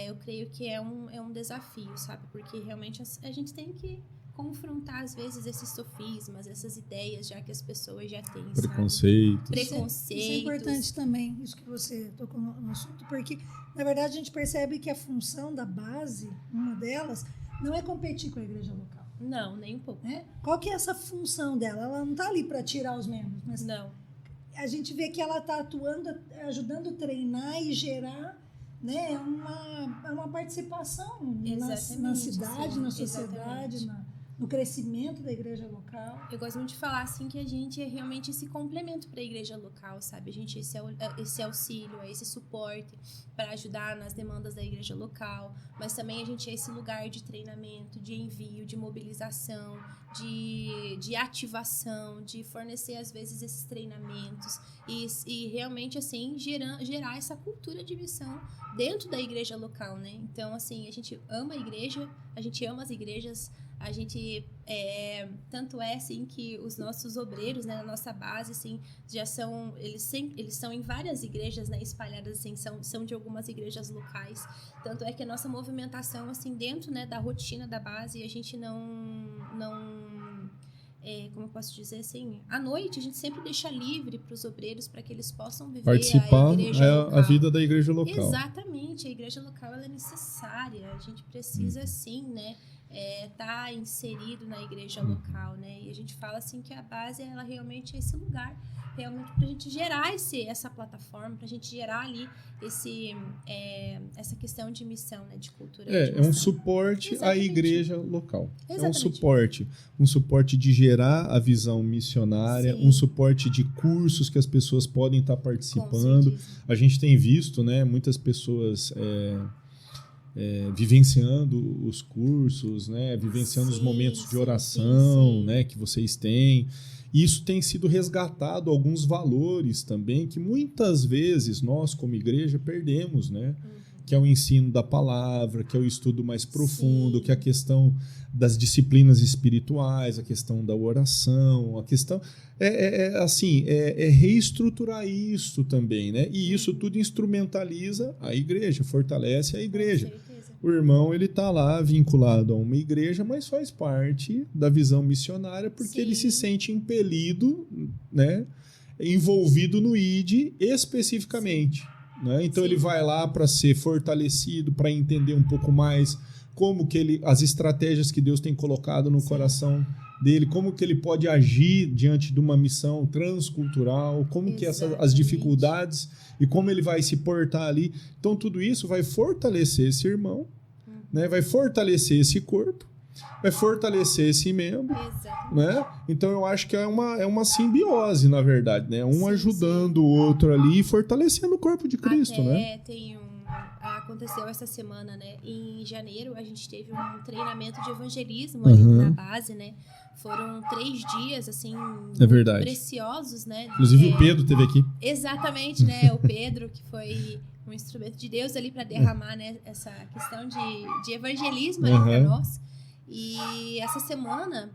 Eu creio que é um desafio, sabe? Porque realmente a gente tem que confrontar, às vezes, esses sofismas, essas ideias já que as pessoas já têm, Preconceitos. Preconceitos. Isso é importante também, isso que você tocou no assunto, porque, na verdade, a gente percebe que a função da base, uma delas, não é competir com a igreja local. Não, nem um pouco. Né? Qual que é essa função dela? Ela não está ali para tirar os membros, mas não. A gente vê que ela está atuando, ajudando a treinar e gerar, né, uma participação na cidade, sim, na sociedade, no crescimento da igreja local. Eu gosto muito de falar assim que a gente é realmente esse complemento para a igreja local, sabe? A gente esse auxílio, esse suporte para ajudar nas demandas da igreja local, mas também a gente é esse lugar de treinamento, de envio, de mobilização, de ativação, de fornecer às vezes esses treinamentos e realmente assim gerar essa cultura de missão dentro da igreja local, né? Então assim, a gente ama a igreja, a gente ama as igrejas. A gente, tanto é assim que os nossos obreiros, né, na nossa base, assim, já são, eles são em várias igrejas, né, espalhadas, assim, são de algumas igrejas locais. Tanto é que a nossa movimentação, assim, dentro, né, da rotina da base, a gente como eu posso dizer assim, à noite a gente sempre deixa livre para os obreiros para que eles possam viver participar a igreja local. A vida da igreja local. Exatamente, a igreja local ela é necessária, a gente precisa sim, né, tá inserido na igreja local, né, e a gente fala assim que a base ela realmente é esse lugar, realmente para a gente gerar essa plataforma, para a gente gerar ali essa questão de missão, né, de cultura. É um suporte à igreja local. Exatamente. É um suporte de gerar a visão missionária, sim, um suporte de cursos que as pessoas podem estar participando. A gente tem visto, né, muitas pessoas vivenciando os cursos, né, vivenciando os momentos de oração, né, que vocês têm. Isso tem sido resgatado alguns valores também que muitas vezes nós, como igreja, perdemos, né? Que é o ensino da palavra, que é o estudo mais profundo, que é a questão das disciplinas espirituais, a questão da oração, a questão... É reestruturar isso também, né? E isso tudo instrumentaliza a igreja, fortalece a igreja. O irmão, ele está lá vinculado a uma igreja, mas faz parte da visão missionária porque ele se sente impelido, né, envolvido no ID especificamente. Né? Então ele vai lá para ser fortalecido, para entender um pouco mais como que as estratégias que Deus tem colocado no coração dele, como que ele pode agir diante de uma missão transcultural, como que as dificuldades e como ele vai se portar ali. Então tudo isso vai fortalecer esse irmão, né? Vai fortalecer esse corpo, vai fortalecer esse membro, né? Então eu acho que é uma simbiose, na verdade, né? Um ajudando o outro ali e fortalecendo o corpo de Cristo, né? Aconteceu essa semana, né? Em janeiro a gente teve um treinamento de evangelismo ali na base, né? Foram 3 dias, assim, preciosos, né? Inclusive o Pedro esteve aqui. Exatamente, né? O Pedro, que foi um instrumento de Deus ali para derramar, né, essa questão de evangelismo ali para nós. E essa semana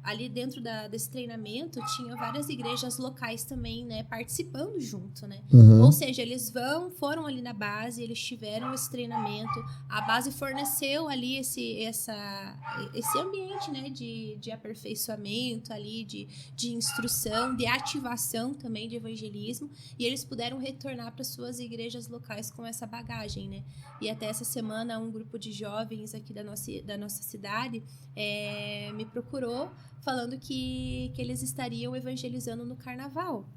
ali dentro desse treinamento, tinha várias igrejas locais também, né, participando junto, né? Ou seja, eles foram ali na base, eles tiveram esse treinamento, a base forneceu ali esse ambiente, né, de aperfeiçoamento ali, de instrução, de ativação também de evangelismo, e eles puderam retornar para suas igrejas locais com essa bagagem, né? E até essa semana um grupo de jovens aqui da nossa cidade me procurou falando que eles estariam evangelizando no carnaval.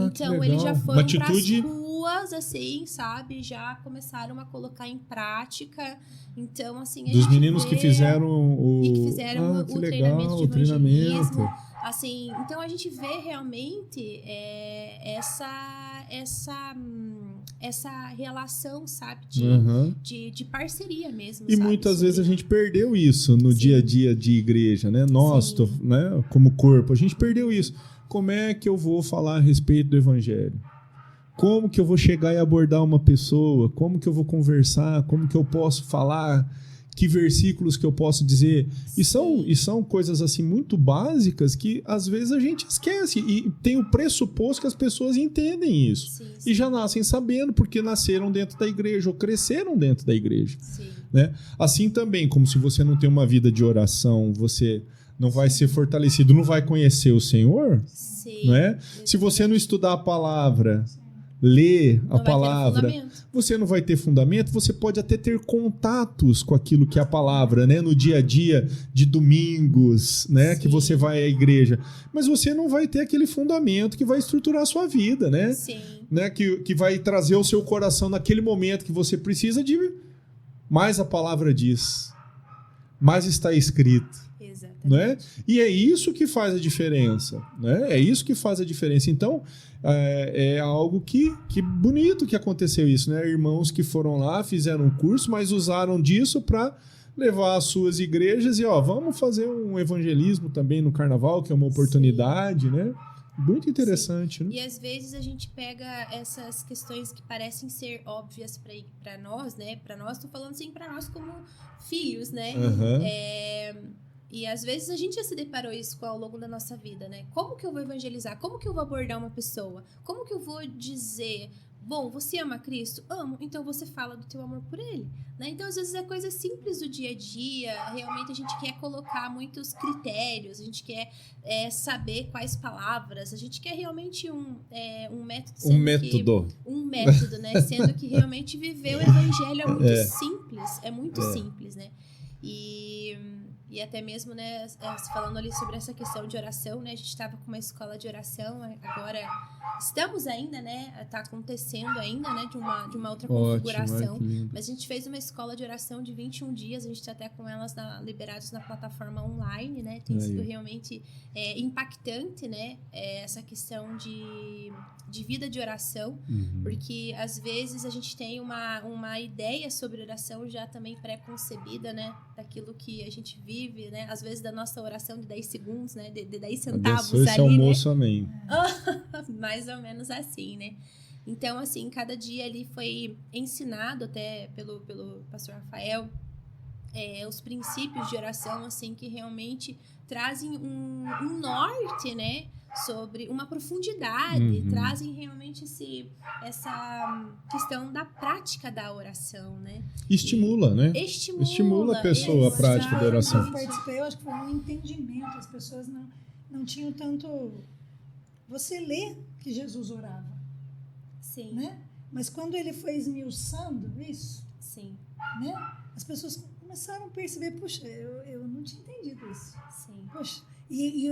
Então eles já foram para as ruas, assim, sabe? Já começaram a colocar em prática. Então, assim, dos meninos que fizeram o treinamento de evangelismo. Assim, então a gente vê realmente essa relação, sabe, de parceria mesmo. E sabe? muitas vezes a gente perdeu isso no dia a dia de igreja, né? Nós, né, como corpo, a gente perdeu isso. Como é que eu vou falar a respeito do evangelho? Como que eu vou chegar e abordar uma pessoa? Como que eu vou conversar? Como que eu posso falar? Que versículos que eu posso dizer? E são coisas assim muito básicas que às vezes a gente esquece. E tem o pressuposto que as pessoas entendem isso. Sim. E já nascem sabendo porque nasceram dentro da igreja ou cresceram dentro da igreja. Né? Assim também, como se você não tem uma vida de oração, você não vai ser fortalecido, não vai conhecer o Senhor. Não é? Se você não estudar a palavra, ler a palavra, você não vai ter fundamento, você pode até ter contatos com aquilo que é a palavra, né? No dia a dia de domingos, né? Que você vai à igreja, mas você não vai ter aquele fundamento que vai estruturar a sua vida, né? Né? Que vai trazer o seu coração naquele momento que você precisa de mais a palavra diz, mais está escrito. Né? E é isso que faz a diferença, né? É isso que faz a diferença. Então, é algo que bonito que aconteceu isso, né? Irmãos que foram lá, fizeram um curso, mas usaram disso para levar às suas igrejas e, vamos fazer um evangelismo também no carnaval, que é uma oportunidade, né? Muito interessante, né? E às vezes a gente pega essas questões que parecem ser óbvias para nós, né? Para nós, tô falando assim, para nós como filhos, né? E às vezes a gente já se deparou isso ao longo da nossa vida, né? Como que eu vou evangelizar? Como que eu vou abordar uma pessoa? Como que eu vou dizer, bom, você ama Cristo? Amo, então você fala do teu amor por Ele, né? Então às vezes é coisa simples do dia a dia, realmente a gente quer colocar muitos critérios, a gente quer saber quais palavras, a gente quer realmente um método. Um método, né? Sendo que realmente viver o evangelho é muito simples, né? E até mesmo, né, falando ali sobre essa questão de oração, né, a gente estava com uma escola de oração, agora estamos ainda, né, tá acontecendo ainda, né, de uma outra configuração, mas a gente fez uma escola de oração de 21 dias, a gente está até com elas liberados na plataforma online, né, tem sido realmente impactante, né, essa questão de vida de oração, porque às vezes a gente tem uma ideia sobre oração já também pré-concebida, né, daquilo que a gente vive, né? Às vezes da nossa oração de 10 segundos, né? De 10 centavos ali, esse almoço, né? Amém. Mais ou menos assim, né? Então, assim, cada dia ali foi ensinado até pelo pastor Rafael os princípios de oração, assim, que realmente trazem um norte, né? Sobre uma profundidade, trazem realmente essa questão da prática da oração, né? Estimula, né? Estimula a pessoa a prática da oração. Eu acho que foi um entendimento, as pessoas não tinham tanto... Você lê que Jesus orava. Sim. Né? Mas quando ele foi esmiuçando isso, sim, né? As pessoas começaram a perceber, puxa, eu não tinha entendido isso. Sim. Poxa, e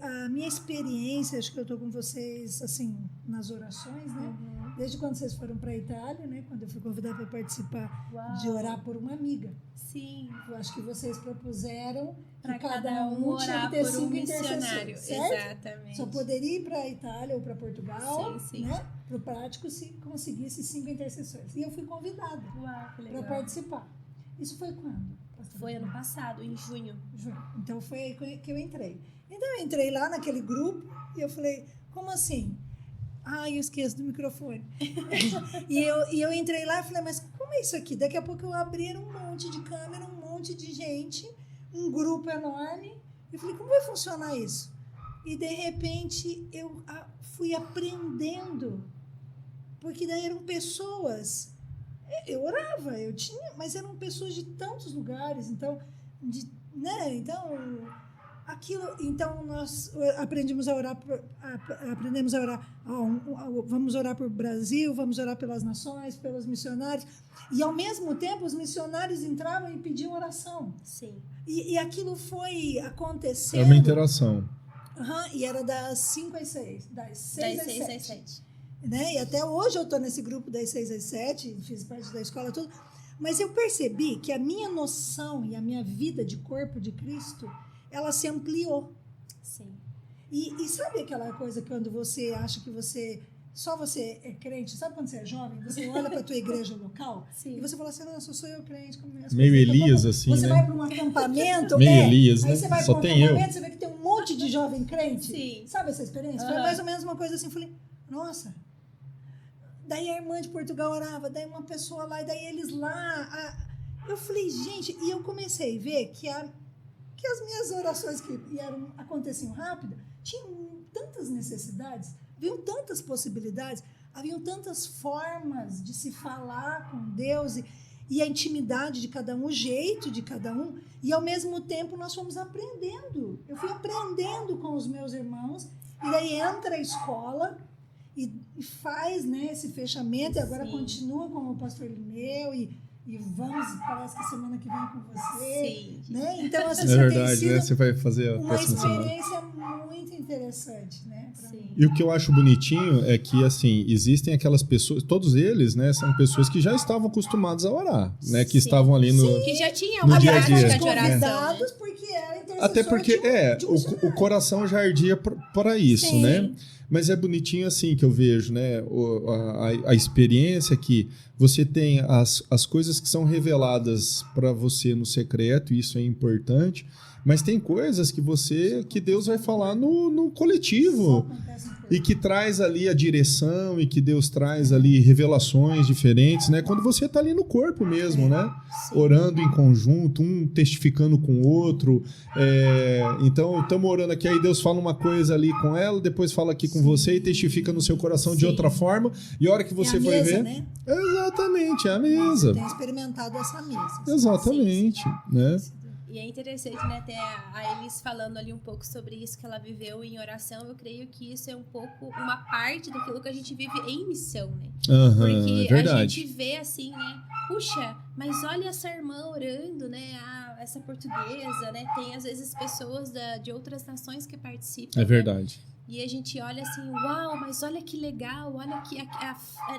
a minha experiência, acho que eu estou com vocês, assim, nas orações, né? Desde quando vocês foram para a Itália, né? Quando eu fui convidada para participar de orar por uma amiga. Sim. Eu acho que vocês propuseram para que cada um tinha que ter 5 intercessores. Certo? Exatamente. Só poderia ir para a Itália ou para Portugal, sim. né? Para o prático, se conseguisse 5 intercessores. E eu fui convidada para participar. Isso foi quando? Foi ano passado, em junho. Então foi aí que eu entrei. Então eu entrei lá naquele grupo e eu falei, como assim? Eu esqueço do microfone. e eu entrei lá e falei, mas como é isso aqui? Daqui a pouco eu abri um monte de câmera, um monte de gente, um grupo enorme. Eu falei, como vai funcionar isso? E, de repente, eu fui aprendendo, porque daí eram pessoas... Eu orava, mas eram pessoas de tantos lugares, então, nós aprendemos a orar, vamos orar por Brasil, vamos orar pelas nações, pelos missionários, e ao mesmo tempo os missionários entravam e pediam oração. Sim. E aquilo foi acontecendo. É uma interação. E era das 5 às 6, das 6 às 7. Né? E até hoje eu estou nesse grupo das 6 às 7, fiz parte da escola, tudo. Mas eu percebi que a minha noção e a minha vida de corpo de Cristo, ela se ampliou. Sim. E sabe aquela coisa quando você acha que só você é crente? Sabe quando você é jovem? Você olha para a tua igreja local. Sim. E você fala assim, nossa, sou eu crente. Meio Elias, assim, você vai para um acampamento. Meio Elias, aí né? Você vai Só para um acampamento, você vê que tem um monte de jovem crente. Sim. Sabe essa experiência? Foi mais ou menos uma coisa assim. Eu falei, nossa... Daí a irmã de Portugal orava, daí uma pessoa lá, e daí eles lá. Eu falei, gente, e eu comecei a ver que as minhas orações que aconteciam rápido, tinham tantas necessidades, haviam tantas possibilidades, haviam tantas formas de se falar com Deus e a intimidade de cada um, o jeito de cada um, e ao mesmo tempo nós fomos aprendendo. Eu fui aprendendo com os meus irmãos, e daí entra a escola, e faz, né, esse fechamento, e agora continua com o pastor Lineu, e vamos, parece que semana que vem com você. Sim. Né? Então, assim, é verdade, né? Você vai fazer a próxima semana. Uma experiência muito interessante, né? E o que eu acho bonitinho é que, assim, existem aquelas pessoas, todos eles, né, são pessoas que já estavam acostumados a orar, né, que estavam ali no que já tinham no uma dia a dia. prática de oração, né? Porque era intercessor. Até porque o coração já ardia para isso, sim, né? Mas é bonitinho assim que eu vejo, né? A experiência que você tem as coisas que são reveladas para você no secreto, isso é importante, mas tem coisas que Deus vai falar no coletivo e que traz ali a direção e que Deus traz ali revelações diferentes, né? Quando você está ali no corpo mesmo, né? Sim. Orando em conjunto, um testificando com o outro. Então, estamos orando aqui, aí Deus fala uma coisa ali com ela, depois fala aqui com você e testifica no seu coração, sim, de outra forma. E a hora que você for ver... Né? Exatamente, é a mesa. Tem experimentado essa mesa. Exatamente, sim, né? E é interessante, né, até a Elis falando ali um pouco sobre isso que ela viveu em oração. Eu creio que isso é um pouco uma parte daquilo que a gente vive em missão, né? Porque a gente vê assim, né? Puxa, mas olha essa irmã orando, né? Essa portuguesa, né? Tem às vezes pessoas de outras nações que participam. É verdade. Né? E a gente olha assim, uau, mas olha que legal, olha que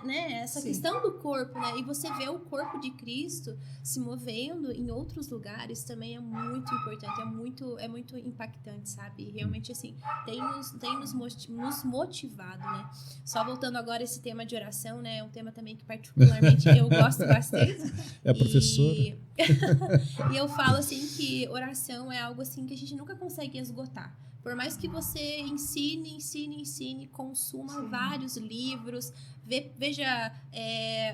né, essa sim, questão do corpo, né? E você vê o corpo de Cristo se movendo em outros lugares também é muito importante, é muito impactante, sabe? E realmente, assim, tem nos motivado, né? Só voltando agora a esse tema de oração, né? É um tema também que particularmente eu gosto bastante. É a professora. E eu falo, assim, que oração é algo, assim, que a gente nunca consegue esgotar. Por mais que você ensine, consuma sim, vários livros, veja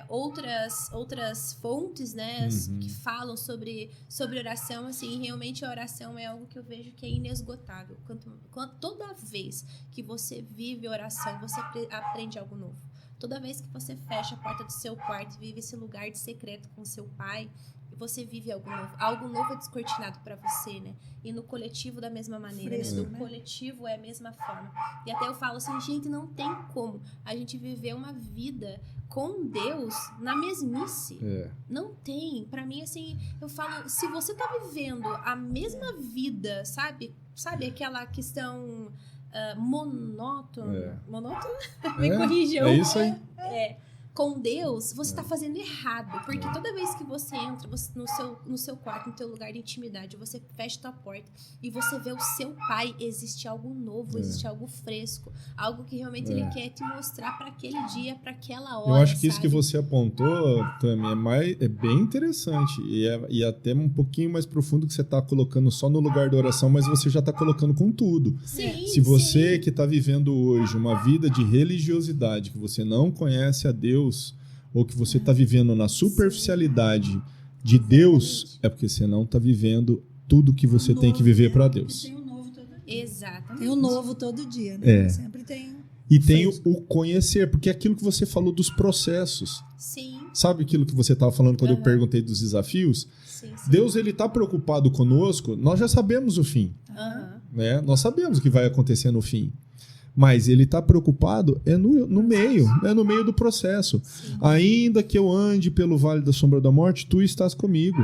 outras fontes, né, que falam sobre oração, assim, realmente a oração é algo que eu vejo que é inesgotável. Toda vez que você vive oração, você aprende algo novo. Toda vez que você fecha a porta do seu quarto e vive esse lugar de secreto com seu pai, você vive algo novo é descortinado para você, né? E no coletivo da mesma maneira, né? No coletivo é a mesma forma. E até eu falo assim, gente, não tem como a gente viver uma vida com Deus na mesmice. Não tem. Para mim, assim, eu falo, se você tá vivendo a mesma vida, sabe aquela questão monótona? Monótona? Me corrijam. É isso aí. Com Deus, você está fazendo errado. Porque toda vez que você entra no seu quarto, no teu lugar de intimidade, você fecha a tua porta e você vê o seu pai, existe algo novo, existe algo fresco. Algo que realmente ele quer te mostrar para aquele dia, para aquela hora. Eu acho que isso que você apontou, Tami, é bem interessante. E até um pouquinho mais profundo que você está colocando só no lugar da oração, mas você já está colocando com tudo. Sim, se você que está vivendo hoje uma vida de religiosidade, que você não conhece a Deus, ou que você está vivendo na superficialidade de Deus, é porque você não está vivendo tudo que você tem que viver para Deus. Tem um novo Exatamente. Tem o novo todo dia, né? Sempre tem. E tem o conhecer, porque é aquilo que você falou dos processos. Sim. Sabe aquilo que você estava falando quando eu perguntei dos desafios? Sim. Deus, ele está preocupado conosco, nós já sabemos o fim. Né? Nós sabemos o que vai acontecer no fim. Mas ele está preocupado no meio, é no meio do processo. Sim. Ainda que eu ande pelo vale da sombra da morte, tu estás comigo.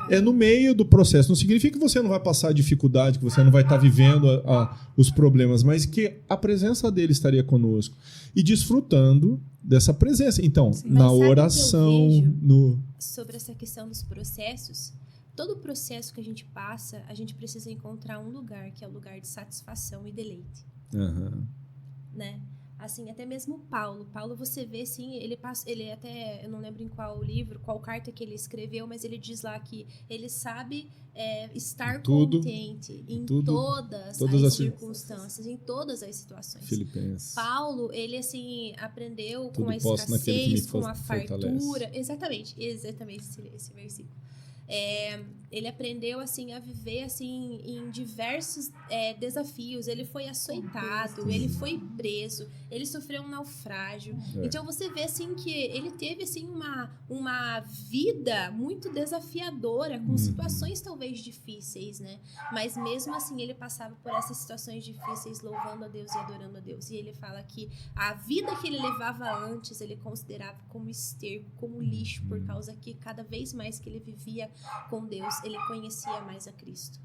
É no meio do processo. Não significa que você não vai passar dificuldade, que você não vai estar vivendo os problemas, mas que a presença dele estaria conosco. E desfrutando dessa presença. Então, na oração... Sobre essa questão dos processos, todo processo que a gente passa, a gente precisa encontrar um lugar, que é o lugar de satisfação e deleite. Né? Assim, até mesmo Paulo, você vê, assim, ele até, eu não lembro em qual livro, qual carta que ele escreveu, mas ele diz lá que ele sabe estar contente em todas as circunstâncias, em todas as situações. Filipenses. Paulo, ele, assim, aprendeu tudo com a escassez, com a fartura. Fortalece. Exatamente esse versículo. Ele aprendeu assim a viver assim em diversos desafios. Ele foi açoitado, ele foi preso, ele sofreu um naufrágio. Então você vê assim que ele teve assim uma vida muito desafiadora, com situações talvez difíceis, né? Mas mesmo assim ele passava por essas situações difíceis louvando a Deus e adorando a Deus. E ele fala que a vida que ele levava antes ele considerava como esterco, como lixo, por causa que cada vez mais que ele vivia com Deus, ele conhecia mais a Cristo.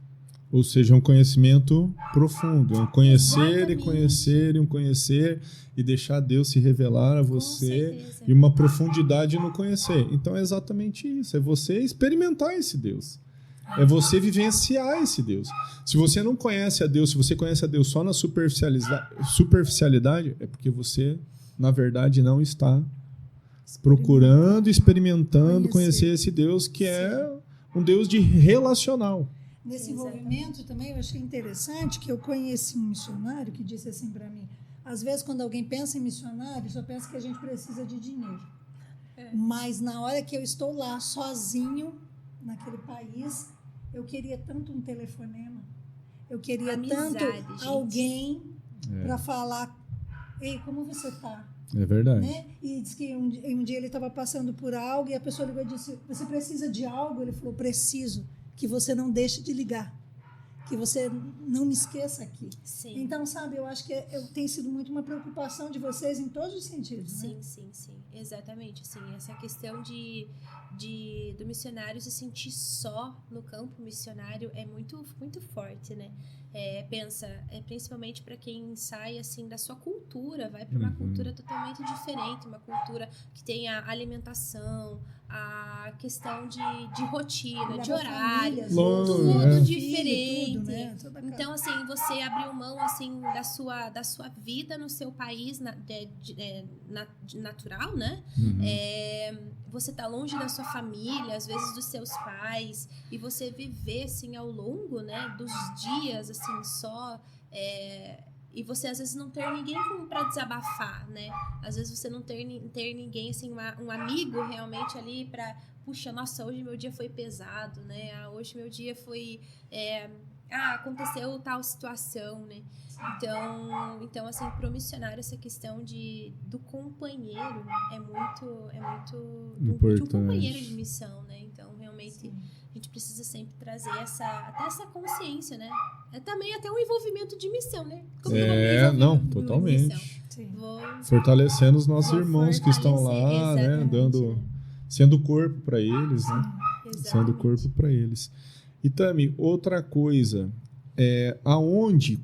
Ou seja, um conhecimento profundo, um conhecer e conhecer e um conhecer e deixar Deus se revelar a você e uma profundidade no conhecer. Então é exatamente isso, é você experimentar esse Deus. É você vivenciar esse Deus. Se você não conhece a Deus, se você conhece a Deus só na superficialidade, é porque você, na verdade, não está procurando, experimentando, conhecer esse Deus que é um Deus de relacional. Nesse envolvimento também eu achei interessante que eu conheci um missionário que disse assim para mim, às vezes quando alguém pensa em missionário, só pensa que a gente precisa de dinheiro. Mas na hora que eu estou lá sozinho, naquele país, eu queria tanto um telefonema, eu queria tanto alguém para falar, ei, como você está? É verdade. Né? E diz que um dia ele estava passando por algo e a pessoa ligou e disse, você precisa de algo? Ele falou, preciso, que você não deixe de ligar, que você não me esqueça aqui. Sim. Então, sabe, eu acho que tem sido muito uma preocupação de vocês em todos os sentidos. Sim, né? sim. Exatamente. Assim, essa questão do missionário se sentir só no campo missionário é muito, muito forte, né? Pensa, principalmente para quem sai assim da sua cultura, vai para uma cultura totalmente diferente, uma cultura que tem a alimentação, a questão de rotina, de horário, tudo diferente. Tudo, né? Então, assim, você abriu mão assim da sua vida no seu país natural, né? Você tá longe da sua família, às vezes dos seus pais, e você viver assim ao longo, né, dos dias assim só, e você às vezes não ter ninguém para desabafar, né? Às vezes você não ter ninguém assim, um amigo realmente ali para, puxa, nossa, hoje meu dia foi pesado, né? Hoje meu dia foi aconteceu tal situação, né? Então assim, para o missionário essa questão do companheiro é muito de um companheiro de missão, né? Então realmente a gente precisa sempre trazer até essa consciência, né? Também até um envolvimento de missão, né? Totalmente. Fortalecendo os nossos irmãos que estão lá, né? Sendo corpo para eles, né? Sendo corpo para eles. E Tami, outra coisa,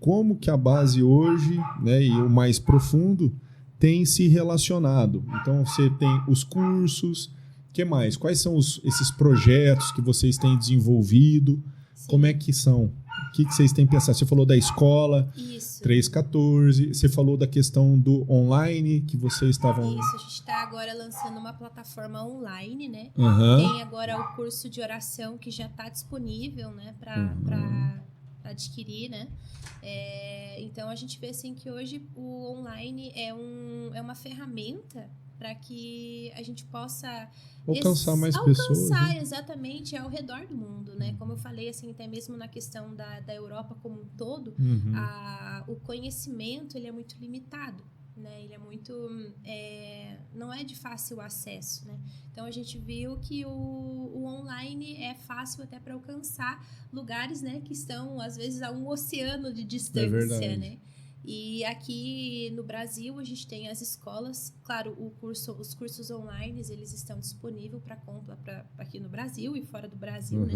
como que a base hoje, né, e o mais profundo, tem se relacionado? Então, você tem os cursos, o que mais? Quais são esses projetos que vocês têm desenvolvido? Sim. Como é que são? O que vocês têm pensado? Você falou da escola, isso. 314, você falou da questão do online, que vocês estavam... Isso, a gente está agora lançando uma plataforma online, né? Tem agora o curso de oração que já está disponível, né, para adquirir, né? Então, a gente vê assim que hoje o online é uma ferramenta para que a gente possa alcançar mais pessoas. Alcançar, né? Exatamente, ao redor do mundo, né? Como eu falei, assim, até mesmo na questão da Europa como um todo, o conhecimento, ele é muito limitado, né? Ele é muito... não é de fácil acesso, né? Então, a gente viu que o online é fácil até para alcançar lugares, né? Que estão, às vezes, a um oceano de distância, né? E aqui no Brasil, a gente tem as escolas, claro, os cursos online, eles estão disponíveis para compra aqui no Brasil e fora do Brasil, né?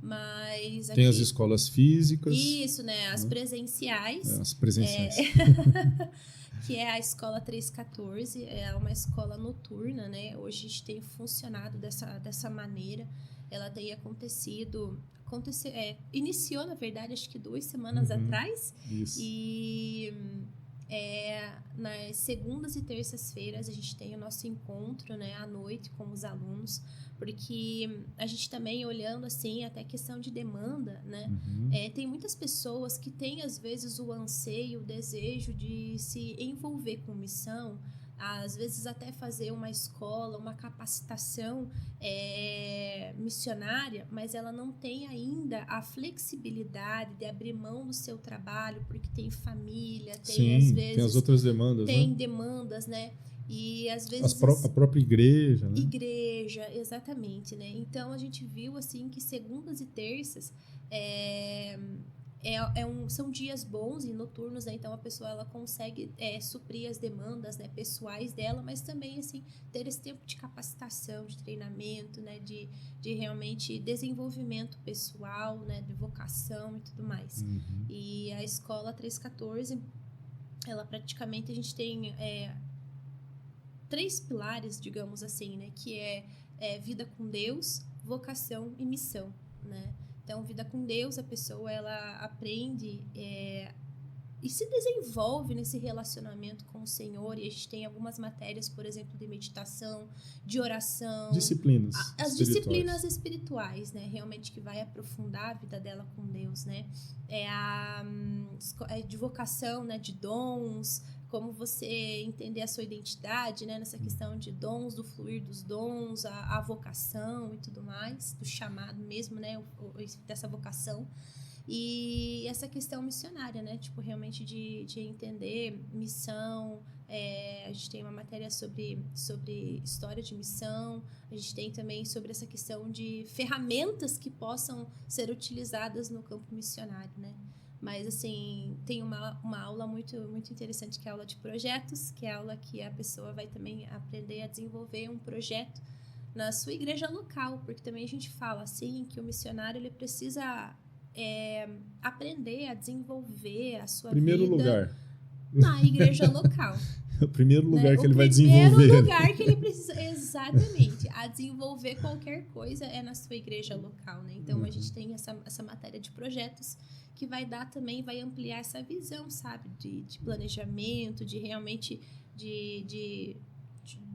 Mas aqui, tem as escolas físicas. Isso, né? As presenciais. As presenciais. Que é a Escola 314, é uma escola noturna, né? Hoje a gente tem funcionado dessa maneira. Ela tem iniciou, na verdade, acho que 2 semanas atrás. Isso. E nas segundas e terças-feiras a gente tem o nosso encontro, né, à noite com os alunos, porque a gente também olhando assim até questão de demanda, né, tem muitas pessoas que têm às vezes o anseio, o desejo de se envolver com missão, às vezes até fazer uma escola, uma capacitação missionária, mas ela não tem ainda a flexibilidade de abrir mão do seu trabalho, porque tem família, tem às vezes... tem as outras demandas, tem né? demandas, né? E às vezes... A própria igreja, né? Igreja, exatamente, né? Então, a gente viu, assim, que segundas e terças são dias bons e noturnos, né? Então a pessoa ela consegue suprir as demandas, né, pessoais dela, mas também assim ter esse tempo de capacitação, de treinamento, né, de realmente desenvolvimento pessoal, né, de vocação e tudo mais. E a escola 314, ela praticamente a gente tem 3 pilares, digamos assim, né, que é vida com Deus, vocação e missão, né? Então, vida com Deus, a pessoa ela aprende e se desenvolve nesse relacionamento com o Senhor. E a gente tem algumas matérias, por exemplo, de meditação, de oração. Disciplinas as disciplinas espirituais, né? Realmente que vai aprofundar a vida dela com Deus, né? De vocação, né? De dons, como você entender a sua identidade, né? Nessa questão de dons, do fluir dos dons, a vocação e tudo mais, do chamado mesmo, né? Dessa vocação. E essa questão missionária, né? Tipo, realmente de entender missão. A gente tem uma matéria sobre história de missão. A gente tem também sobre essa questão de ferramentas que possam ser utilizadas no campo missionário, né? Mas, assim, tem uma aula muito, muito interessante, que é a aula de projetos, que é a aula que a pessoa vai também aprender a desenvolver um projeto na sua igreja local, porque também a gente fala, assim, que o missionário, ele precisa aprender a desenvolver a sua vida... Primeiro lugar. Na igreja local. O primeiro lugar, né? Que ele vai desenvolver. O primeiro lugar que ele precisa, exatamente, a desenvolver qualquer coisa é na sua igreja local, né? Então, a gente tem essa matéria de projetos que vai dar também, vai ampliar essa visão, sabe? De planejamento, de realmente, de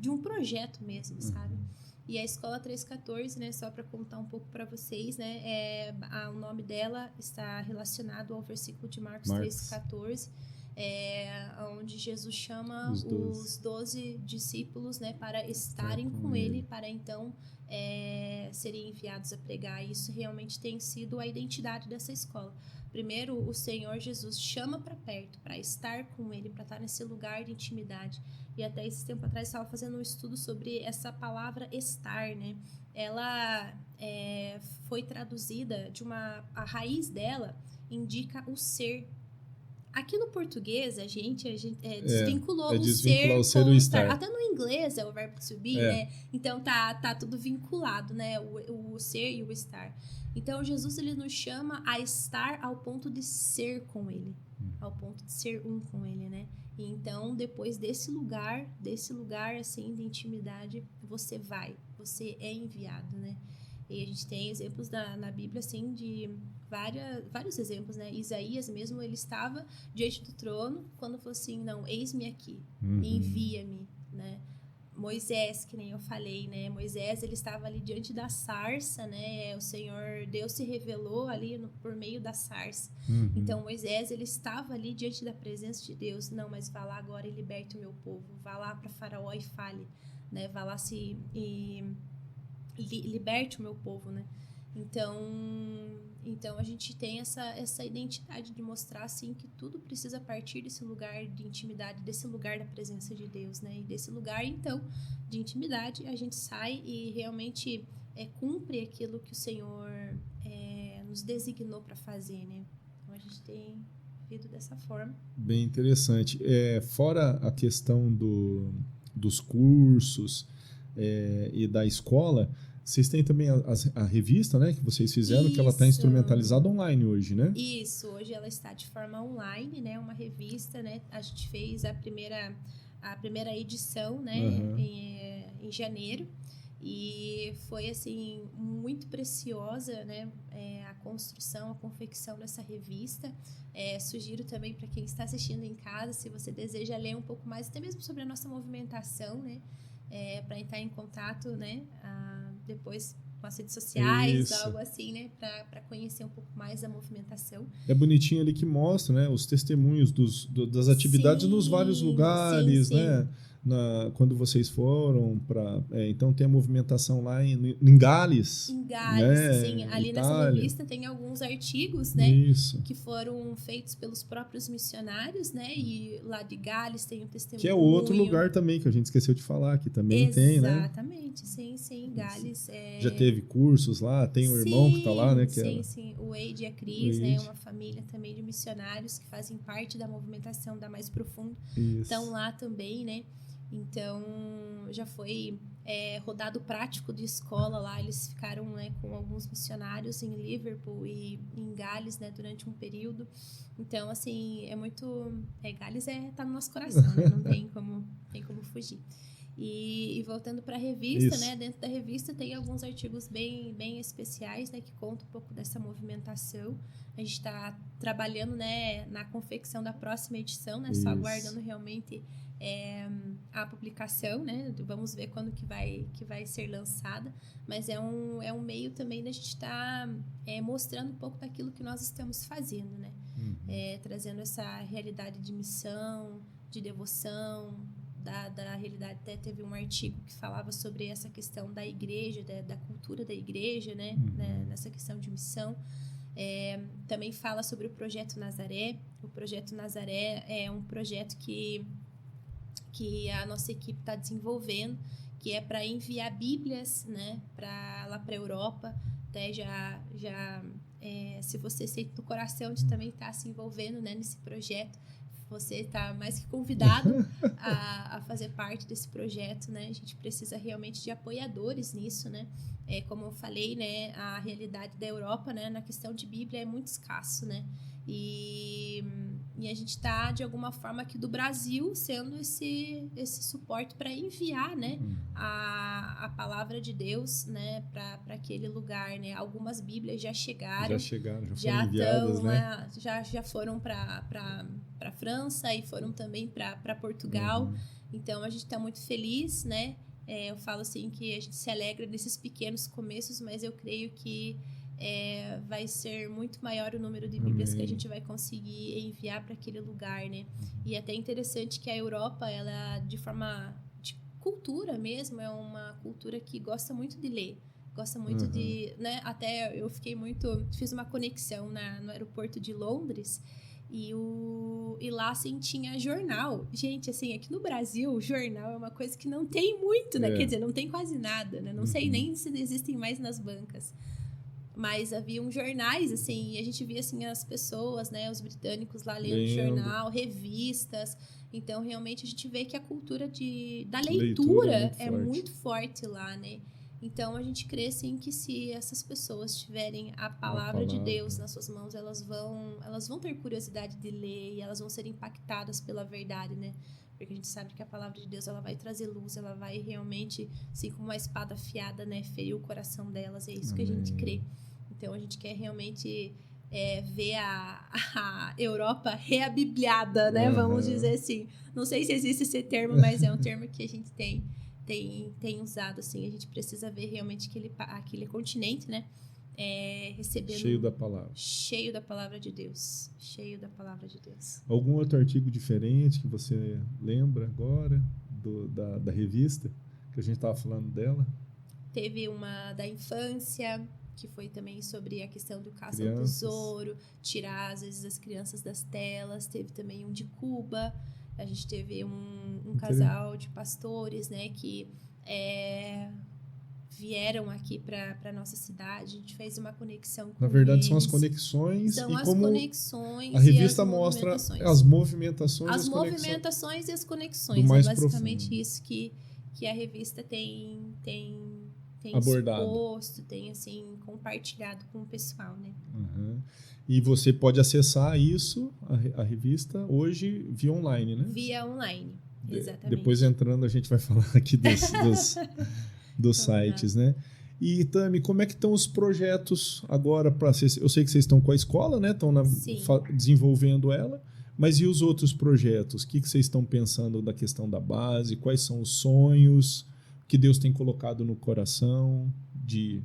um projeto mesmo, sabe? E a Escola 314, né, só para contar um pouco para vocês, né, o nome dela está relacionado ao versículo de Marcos 3,14, onde Jesus chama os 12 discípulos, né, para estarem com ele, para então serem enviados a pregar. E isso realmente tem sido a identidade dessa escola. Primeiro, o Senhor Jesus chama para perto, para estar com ele, para estar nesse lugar de intimidade. E até esse tempo atrás estava fazendo um estudo sobre essa palavra estar, né? Ela foi traduzida a raiz dela indica o ser. Aqui no português, a gente desvinculou o ser com o estar. Até no inglês é o verbo to be, né? Então tá tudo vinculado, né? O ser e o estar. Então, Jesus, ele nos chama a estar ao ponto de ser com ele. Ao ponto de ser um com ele, né? E então, depois desse lugar, assim, de intimidade, você é enviado, né? E a gente tem exemplos na Bíblia, assim, de vários exemplos, né? Isaías mesmo, ele estava diante do trono quando falou assim, não, eis-me aqui, envia-me, né? Moisés, que nem eu falei, né? Moisés, ele estava ali diante da sarça, né? O Senhor, Deus se revelou ali por meio da sarça. Então, Moisés, ele estava ali diante da presença de Deus. Não, mas vá lá agora e liberte o meu povo. Vá lá para Faraó e fale, né? Vá lá liberte o meu povo, né? Então a gente tem essa identidade de mostrar, assim, que tudo precisa partir desse lugar de intimidade, desse lugar da presença de Deus, né? E desse lugar, então, de intimidade, a gente sai e realmente cumpre aquilo que o Senhor nos designou para fazer, né? Então a gente tem vivido dessa forma. Bem interessante. Fora a questão dos cursos e da escola, vocês têm também a revista, né, que vocês fizeram, Isso. que ela está instrumentalizada online hoje, né? Isso, hoje ela está de forma online, né, uma revista, né, a gente fez a primeira edição, né, em janeiro, e foi, assim, muito preciosa, né, a construção, a confecção dessa revista. Sugiro também para quem está assistindo em casa, se você deseja ler um pouco mais, até mesmo sobre a nossa movimentação, né, para entrar em contato, né, depois com as redes sociais, algo assim, né, para conhecer um pouco mais da movimentação. É bonitinho ali que mostra, né, os testemunhos das atividades nos vários lugares, sim. Né? Quando vocês foram para... então tem a movimentação lá em Gales. Em Gales, né? sim. Ali Itália. Nessa revista tem alguns artigos, né? Isso. Que foram feitos pelos próprios missionários, né? E lá de Gales tem um testemunho. Que é outro lugar também, que a gente esqueceu de falar, que também tem, né? Exatamente, sim. Gales. Já teve cursos lá, tem um irmão que está lá, né? Sim. O Wade e a Cris, né? Uma família também de missionários que fazem parte da movimentação da Mais Profundo. Isso. Estão lá também, né? Então, já foi rodado prático de escola lá. Eles ficaram, né, com alguns missionários em Liverpool e em Gales, né, durante um período. Então, assim, é muito... Gales tá no nosso coração, né? Não tem como fugir. E voltando para a revista, né? Dentro da revista tem alguns artigos bem especiais, né? Que contam um pouco dessa movimentação. A gente está trabalhando, né, na confecção da próxima edição, né? Só aguardando realmente a publicação, né? Vamos ver quando que vai ser lançada. Mas é um meio também da gente estar mostrando um pouco daquilo que nós estamos fazendo, né? Trazendo essa realidade de missão, de devoção, da realidade. Até teve um artigo que falava sobre essa questão da igreja, da cultura da igreja, né? Nessa questão de missão. Também fala sobre o Projeto Nazaré. O Projeto Nazaré é um projeto que a nossa equipe está desenvolvendo, que é para enviar Bíblias, né, lá para a Europa. Até já se você sente no coração de também estar se envolvendo, né, nesse projeto, você está mais que convidado a fazer parte desse projeto, né? A gente precisa realmente de apoiadores nisso, né? Como eu falei, né, a realidade da Europa, né, na questão de Bíblia é muito escasso, né? E a gente está, de alguma forma, aqui do Brasil, sendo esse suporte para enviar, né, a palavra de Deus, né, para aquele lugar, né? Algumas Bíblias já chegaram, já foram enviadas, né? Já foram para a França e foram também para Portugal. Então, a gente está muito feliz, né? Eu falo assim que a gente se alegra nesses pequenos começos, mas eu creio que vai ser muito maior o número de Bíblias que a gente vai conseguir enviar para aquele lugar, né? E é até interessante que a Europa, ela, de forma de cultura mesmo, é uma cultura que gosta muito de ler, gosta muito de, né? Até eu fiz uma conexão no aeroporto de Londres e lá, assim, tinha jornal. Gente, assim, aqui no Brasil, jornal é uma coisa que não tem muito, né? Quer dizer, não tem quase nada, né? Não sei nem se existem mais nas bancas. Mas haviam jornais, assim, e a gente via, assim, as pessoas, né, os britânicos lá lendo jornal, revistas. Então, realmente, a gente vê que a cultura da leitura é muito forte lá, né? Então, a gente crê, assim, que se essas pessoas tiverem a palavra de Deus nas suas mãos, elas vão ter curiosidade de ler e elas vão ser impactadas pela verdade, né? Porque a gente sabe que a palavra de Deus, ela vai trazer luz, ela vai realmente, assim, como uma espada afiada, né, ferir o coração delas. É isso que a gente crê. Então, a gente quer realmente ver a Europa reabibliada, né? Vamos dizer assim. Não sei se existe esse termo, mas é um termo que a gente tem tem usado, assim, a gente precisa ver realmente aquele continente, né, recebendo... Cheio da palavra. Cheio da palavra de Deus. Cheio da palavra de Deus. Algum outro artigo diferente que você lembra agora da revista, que a gente estava falando dela? Teve uma da infância, que foi também sobre a questão do caça ao Crianças. tesouro, tirar, às vezes, as crianças das telas. Teve também um de Cuba. A gente teve um casal de pastores, né, que vieram aqui para a nossa cidade. A gente fez uma conexão com Na verdade, eles. são as conexões. São E as como conexões a revista e as mostra movimentações. as movimentações As e as conexões. movimentações e as Do conexões. mais É basicamente profundo. isso que a revista tem Abordado. exposto, tem assim, compartilhado com o pessoal, né? Uhum. E você pode acessar isso, a revista, hoje via online, né? Via online, exatamente. Depois entrando, a gente vai falar aqui dos sites, né? E, Tami, como é que estão os projetos agora? Eu sei que vocês estão com a escola, né? Estão desenvolvendo ela. Mas e os outros projetos? O que vocês estão pensando da questão da base? Quais são os sonhos que Deus tem colocado no coração de...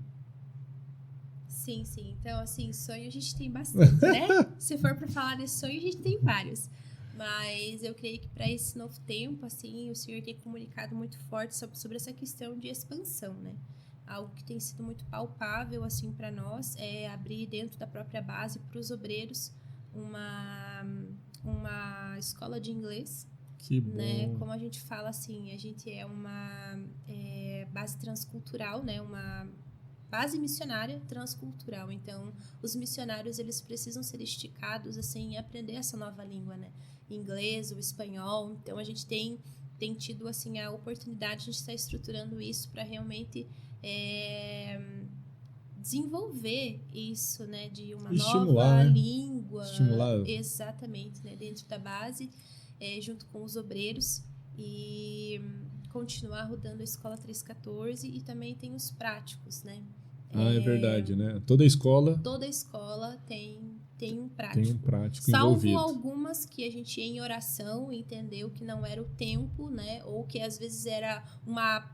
Sim. Então, assim, sonho a gente tem bastante, né? Se for para falar desse sonho, a gente tem vários. Mas eu creio que para esse novo tempo, assim, o Senhor tem comunicado muito forte sobre essa questão de expansão, né? Algo que tem sido muito palpável, assim, para nós é abrir dentro da própria base para os obreiros uma escola de inglês. Que bom. Né? Como a gente fala, assim, a gente é uma base transcultural, né? Uma base missionária transcultural. Então, os missionários, eles precisam ser esticados, assim, e aprender essa nova língua, né? Inglês, o espanhol. Então, a gente tem tido, assim, a oportunidade, a gente está estruturando isso para realmente desenvolver isso, né? De uma nova língua. Estimular. Exatamente, né? Dentro da base, junto com os obreiros, e continuar rodando a Escola 314, e também tem os práticos, né? É verdade, né? Toda escola tem um prático. Tem um prático Salvo envolvido. algumas que a gente, em oração, entendeu que não era o tempo, né? Ou que às vezes era uma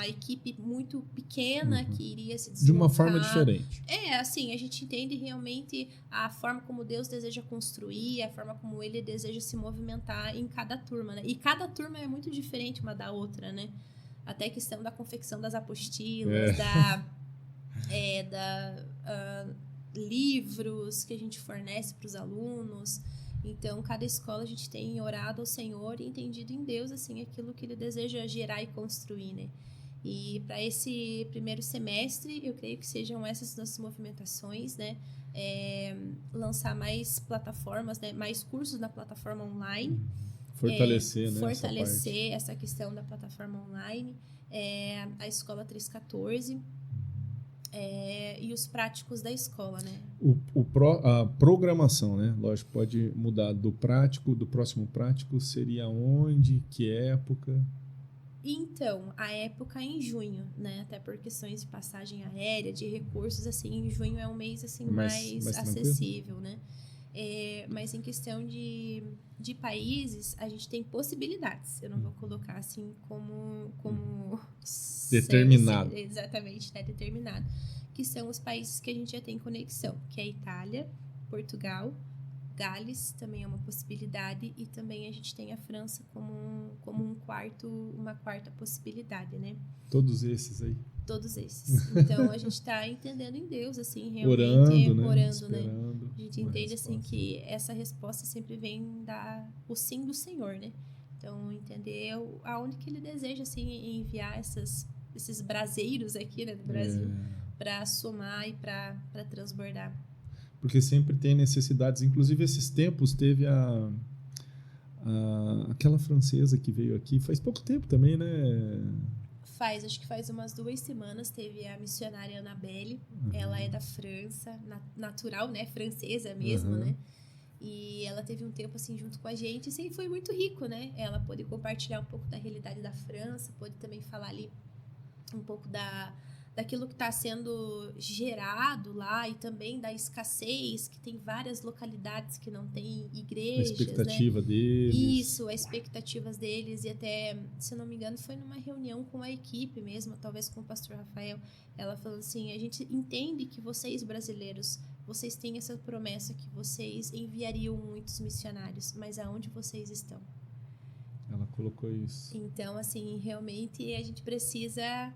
equipe muito pequena que iria se deslocar. De uma forma diferente. Assim, a gente entende realmente a forma como Deus deseja construir, a forma como Ele deseja se movimentar em cada turma, né? E cada turma é muito diferente uma da outra, né? Até a questão da confecção das apostilas, livros que a gente fornece para os alunos. Então, cada escola a gente tem orado ao Senhor e entendido em Deus, assim, aquilo que Ele deseja gerar e construir, né? E para esse primeiro semestre, eu creio que sejam essas nossas movimentações, né? Lançar mais plataformas, né? Mais cursos na plataforma online. Fortalecer, né? Fortalecer essa questão da plataforma online. A Escola 314. E os práticos da escola, né? A programação, né? Lógico, pode mudar do próximo prático, seria onde, que época? Então, a época é em junho, né? Até por questões de passagem aérea, de recursos, assim, em junho é um mês assim, mais acessível, né? Mas em questão de países, a gente tem possibilidades. Eu não vou colocar assim como determinado. Exatamente, né? Determinado. Que são os países que a gente já tem conexão, que é Itália, Portugal, Gales também é uma possibilidade, e também a gente tem a França como uma quarta possibilidade, né? Todos esses aí. Todos esses. Então, a gente está entendendo em Deus, assim, realmente orando, né? A gente entende, assim, que essa resposta sempre vem o sim do Senhor, né? Então, entender aonde que Ele deseja, assim, enviar esses braseiros aqui, né, do Brasil, para somar e para transbordar. Porque sempre tem necessidades. Inclusive, esses tempos teve aquela francesa que veio aqui, faz pouco tempo também, né? Acho que faz umas 2 semanas, teve a missionária Annabelle. Ela é da França, natural, né? Francesa mesmo, né? E ela teve um tempo, assim, junto com a gente, assim, foi muito rico, né? Ela pôde compartilhar um pouco da realidade da França, pôde também falar ali um pouco da daquilo que está sendo gerado lá e também da escassez, que tem várias localidades que não tem igrejas. A expectativa, né, deles. Isso, as expectativas deles. E até, se eu não me engano, foi numa reunião com a equipe mesmo, talvez com o pastor Rafael. Ela falou assim, a gente entende que vocês brasileiros, vocês têm essa promessa que vocês enviariam muitos missionários, mas aonde vocês estão? Ela colocou isso. Então, assim, realmente a gente precisa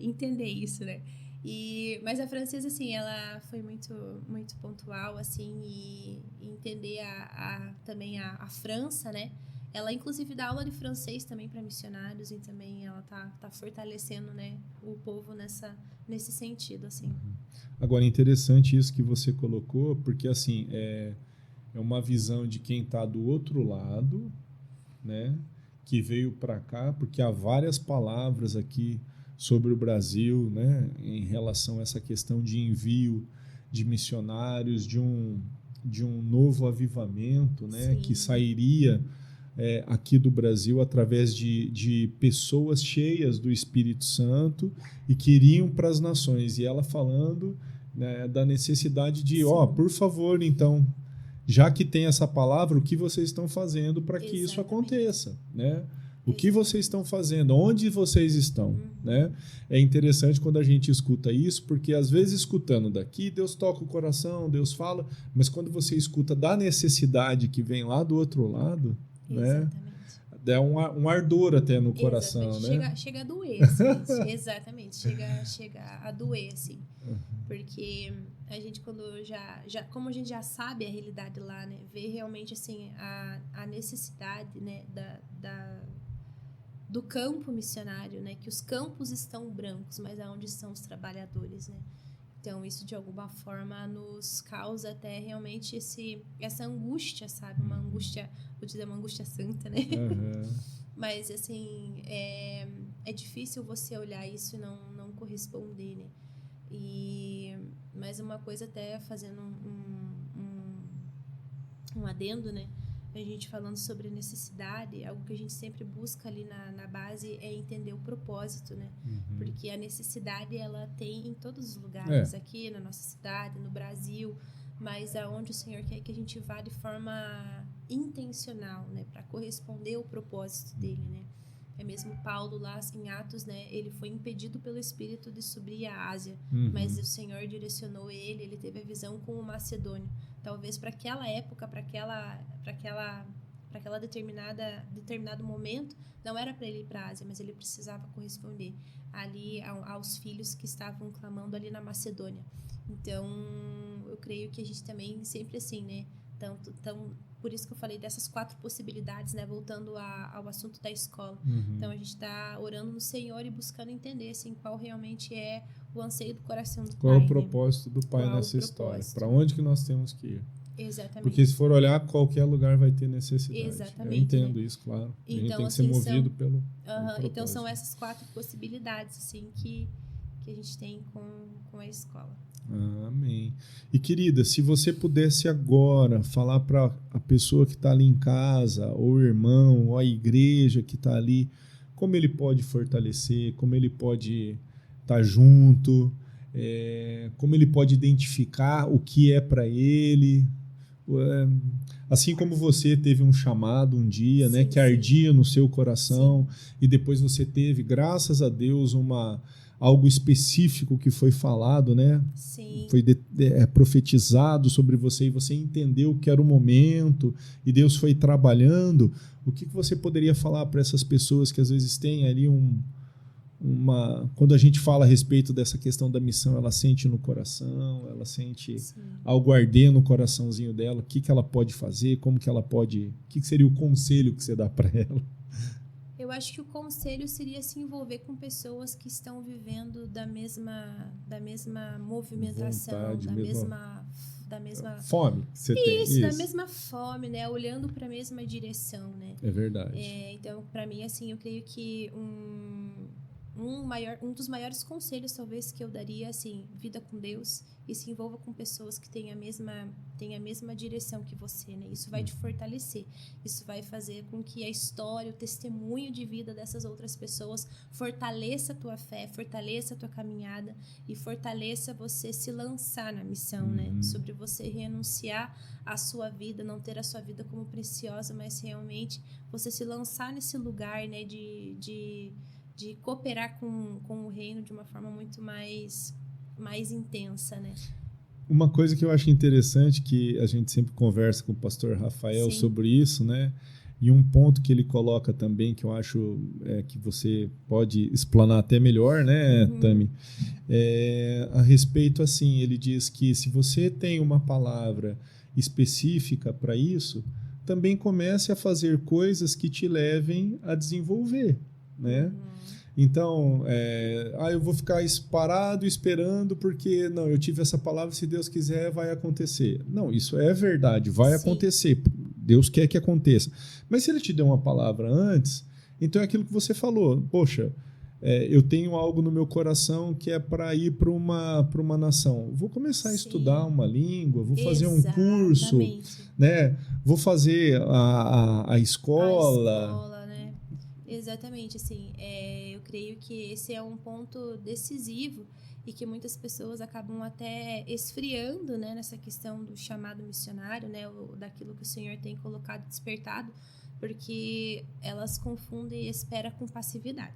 entender isso, né? Mas a Francesa, assim, ela foi muito, muito pontual, assim, e entender também a França, né? Ela, inclusive, dá aula de francês também para missionários e também ela tá fortalecendo, né, o povo nesse sentido, assim. Agora, interessante isso que você colocou, porque, assim, é uma visão de quem está do outro lado, né, que veio para cá, porque há várias palavras aqui sobre o Brasil, né, em relação a essa questão de envio de missionários, de um novo avivamento, né, que sairia aqui do Brasil através de pessoas cheias do Espírito Santo e que iriam para as nações. E ela falando, né, da necessidade de, por favor, então, já que tem essa palavra, o que vocês estão fazendo para que isso aconteça, né? O que vocês estão fazendo? Onde vocês estão? Né? É interessante quando a gente escuta isso, porque às vezes escutando daqui, Deus toca o coração, Deus fala, mas quando você escuta da necessidade que vem lá do outro lado, né? Dá um ardor até no coração, né? Chega a doer, assim, exatamente, chega a doer, assim, porque a gente quando como a gente já sabe a realidade lá, né, vê realmente, assim, a necessidade, né, do campo missionário, né, que os campos estão brancos, mas aonde estão os trabalhadores, né? Então, isso, de alguma forma, nos causa até realmente essa angústia, sabe? Uma angústia, vou dizer, uma angústia santa, né? Mas, assim, é difícil você olhar isso e não corresponder, né? Mas uma coisa, até fazendo um adendo, né? A gente falando sobre necessidade, algo que a gente sempre busca ali na base é entender o propósito, né? Porque a necessidade, ela tem em todos os lugares, aqui na nossa cidade, no Brasil, mas aonde o Senhor quer que a gente vá de forma intencional, né? Para corresponder ao propósito dele, né? É mesmo Paulo lá em Atos, né? Ele foi impedido pelo Espírito de subir à Ásia, mas o Senhor direcionou ele teve a visão com o macedônio. Talvez para aquela época, para aquela determinado momento, não era para ele ir para a Ásia, mas ele precisava corresponder ali aos filhos que estavam clamando ali na Macedônia. Então, eu creio que a gente também sempre assim, né? Por isso que eu falei dessas 4 possibilidades, né? Voltando ao assunto da escola. Então, a gente está orando no Senhor e buscando entender, assim, qual realmente é o anseio do coração do Pai. Qual é o propósito do Pai nessa história? Para onde que nós temos que ir? Exatamente. Porque se for olhar, qualquer lugar vai ter necessidade. Exatamente. Eu entendo, né? Isso, claro. Então, a gente tem que assim, ser movido pelo então, são essas 4 possibilidades, assim, que a gente tem com a escola. Amém. E, querida, se você pudesse agora falar para a pessoa que está ali em casa, ou o irmão, ou a igreja que está ali, como ele pode fortalecer, como ele pode estar junto, como ele pode identificar o que é para ele, assim como você teve um chamado um dia, né, que ardia no seu coração, e depois você teve, graças a Deus, algo específico que foi falado, né? Sim. Foi profetizado sobre você e você entendeu que era o momento e Deus foi trabalhando. O que você poderia falar para essas pessoas que às vezes têm ali quando a gente fala a respeito dessa questão da missão, ela sente no coração, ela sente algo arder no coraçãozinho dela, o que ela pode fazer, como que ela pode... O que seria o conselho que você dá para ela? Eu acho que o conselho seria se envolver com pessoas que estão vivendo da mesma movimentação, da mesma fome que você tem. Isso, da mesma fome, né? Olhando para a mesma direção, né? É verdade. Então, para mim, assim, eu creio que um dos maiores conselhos, talvez, que eu daria, assim, vida com Deus e se envolva com pessoas que têm a mesma direção que você, né? Isso vai te fortalecer. Isso vai fazer com que a história, o testemunho de vida dessas outras pessoas fortaleça a tua fé, fortaleça a tua caminhada e fortaleça você se lançar na missão, né? Sobre você renunciar à sua vida, não ter a sua vida como preciosa, mas realmente você se lançar nesse lugar, né? De cooperar com o reino de uma forma muito mais intensa, né? Uma coisa que eu acho interessante, que a gente sempre conversa com o pastor Rafael sobre isso, né? E um ponto que ele coloca também, que eu acho que você pode explanar até melhor, né, Tami? A respeito, assim, ele diz que se você tem uma palavra específica para isso, também comece a fazer coisas que te levem a desenvolver, né? Então, eu vou ficar parado esperando porque, não, eu tive essa palavra, se Deus quiser, vai acontecer. Não, isso é verdade, vai acontecer. Deus quer que aconteça. Mas se ele te deu uma palavra antes, então é aquilo que você falou. Poxa, eu tenho algo no meu coração que é para ir para uma nação. Vou começar a estudar uma língua, vou fazer um curso, né? Vou fazer a escola. Exatamente, assim, eu creio que esse é um ponto decisivo e que muitas pessoas acabam até esfriando, né, nessa questão do chamado missionário, né, daquilo que o Senhor tem colocado, despertado, porque elas confundem espera com passividade.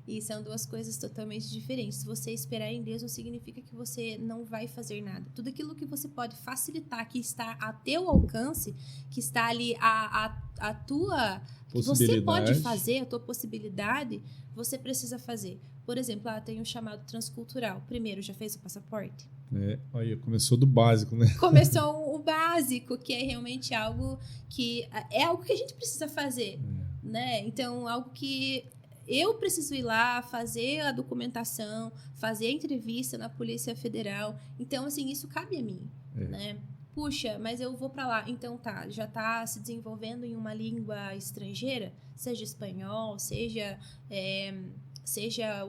E são duas coisas totalmente diferentes. Se você esperar em Deus, não significa que você não vai fazer nada. Tudo aquilo que você pode facilitar, que está a teu alcance, que está ali a tua... que você pode fazer, a tua possibilidade, você precisa fazer. Por exemplo, tem um chamado transcultural. Primeiro, já fez o passaporte? Olha, começou do básico, né? Começou o básico, que é realmente algo que a gente precisa fazer, né? Então, algo que eu preciso ir lá, fazer a documentação, fazer a entrevista na Polícia Federal. Então, assim, isso cabe a mim, né? Puxa, mas eu vou para lá. Então já tá se desenvolvendo em uma língua estrangeira, seja espanhol, seja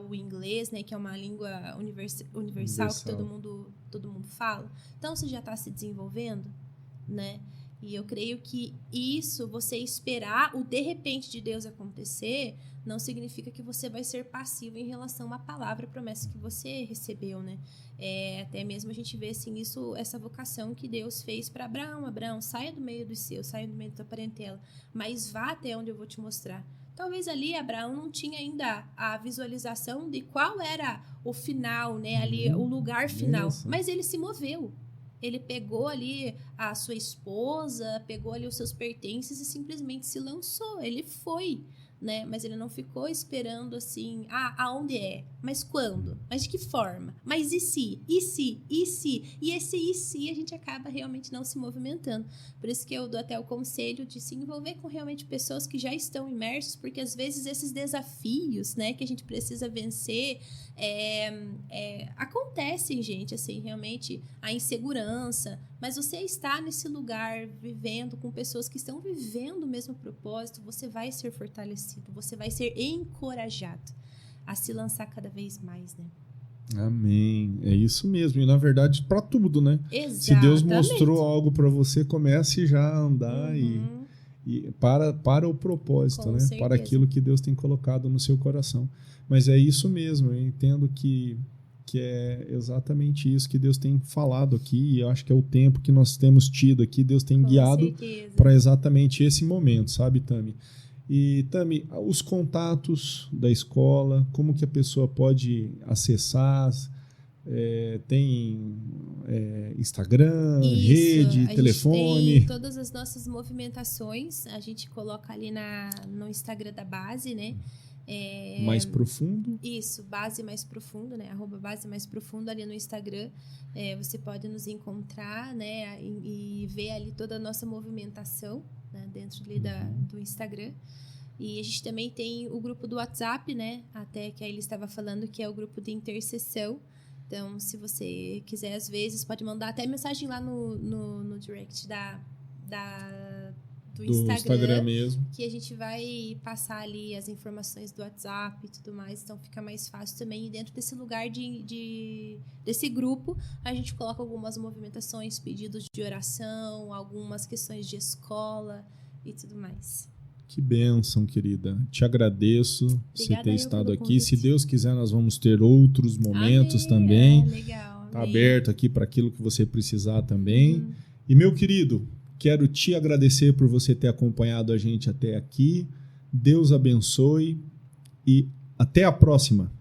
o inglês, né, que é uma língua universal que todo mundo fala. Então você já está se desenvolvendo, né? E eu creio que isso, você esperar o de repente de Deus acontecer, não significa que você vai ser passivo em relação à palavra, a promessa que você recebeu, né? Até mesmo a gente vê assim, essa vocação que Deus fez para Abraão. Abraão, saia do meio dos seus, saia do meio da tua parentela, mas vá até onde eu vou te mostrar. Talvez ali Abraão não tinha ainda a visualização de qual era o final, né? Ali o lugar final, mas ele se moveu. Ele pegou ali a sua esposa, pegou ali os seus pertences e simplesmente se lançou. Ele foi, né? Mas ele não ficou esperando assim, aonde é? Mas quando? Mas de que forma? Mas e se? E se? E se? E esse e se a gente acaba realmente não se movimentando. Por isso que eu dou até o conselho de se envolver com realmente pessoas que já estão imersas, porque às vezes esses desafios, né, que a gente precisa vencer, acontecem, gente, assim, realmente a insegurança, mas você está nesse lugar vivendo com pessoas que estão vivendo o mesmo propósito, você vai ser fortalecido, você vai ser encorajado a se lançar cada vez mais, né? Amém. É isso mesmo. E na verdade, para tudo, né? Exatamente. Se Deus mostrou algo para você, comece já a andar e para o propósito, com né? certeza. Para aquilo que Deus tem colocado no seu coração. Mas é isso mesmo. Eu entendo que é exatamente isso que Deus tem falado aqui. E eu acho que é o tempo que nós temos tido aqui. Deus tem guiado para exatamente esse momento, sabe, Tami? E, Tami, os contatos da escola, como que a pessoa pode acessar? Tem Instagram, rede, telefone? A gente tem todas as nossas movimentações, a gente coloca ali no Instagram da base, né? Mais profundo? Isso, Base Mais Profundo, né? @Base Mais Profundo ali no Instagram. Você pode nos encontrar, né? E ver ali toda a nossa movimentação, né? Dentro ali do Instagram. E a gente também tem o grupo do WhatsApp, né? Até que aí ele estava falando que é o grupo de intercessão. Então, se você quiser, às vezes, pode mandar até mensagem lá no direct da do Instagram mesmo. Que a gente vai passar ali as informações do WhatsApp e tudo mais, então fica mais fácil também. E dentro desse lugar desse grupo, a gente coloca algumas movimentações, pedidos de oração, algumas questões de escola e tudo mais. Que bênção, querida. Te agradeço você ter estado aqui. Convite. Se Deus quiser, nós vamos ter outros momentos também. Legal. Está aberto aqui para aquilo que você precisar também. E, meu querido, quero te agradecer por você ter acompanhado a gente até aqui. Deus abençoe e até a próxima.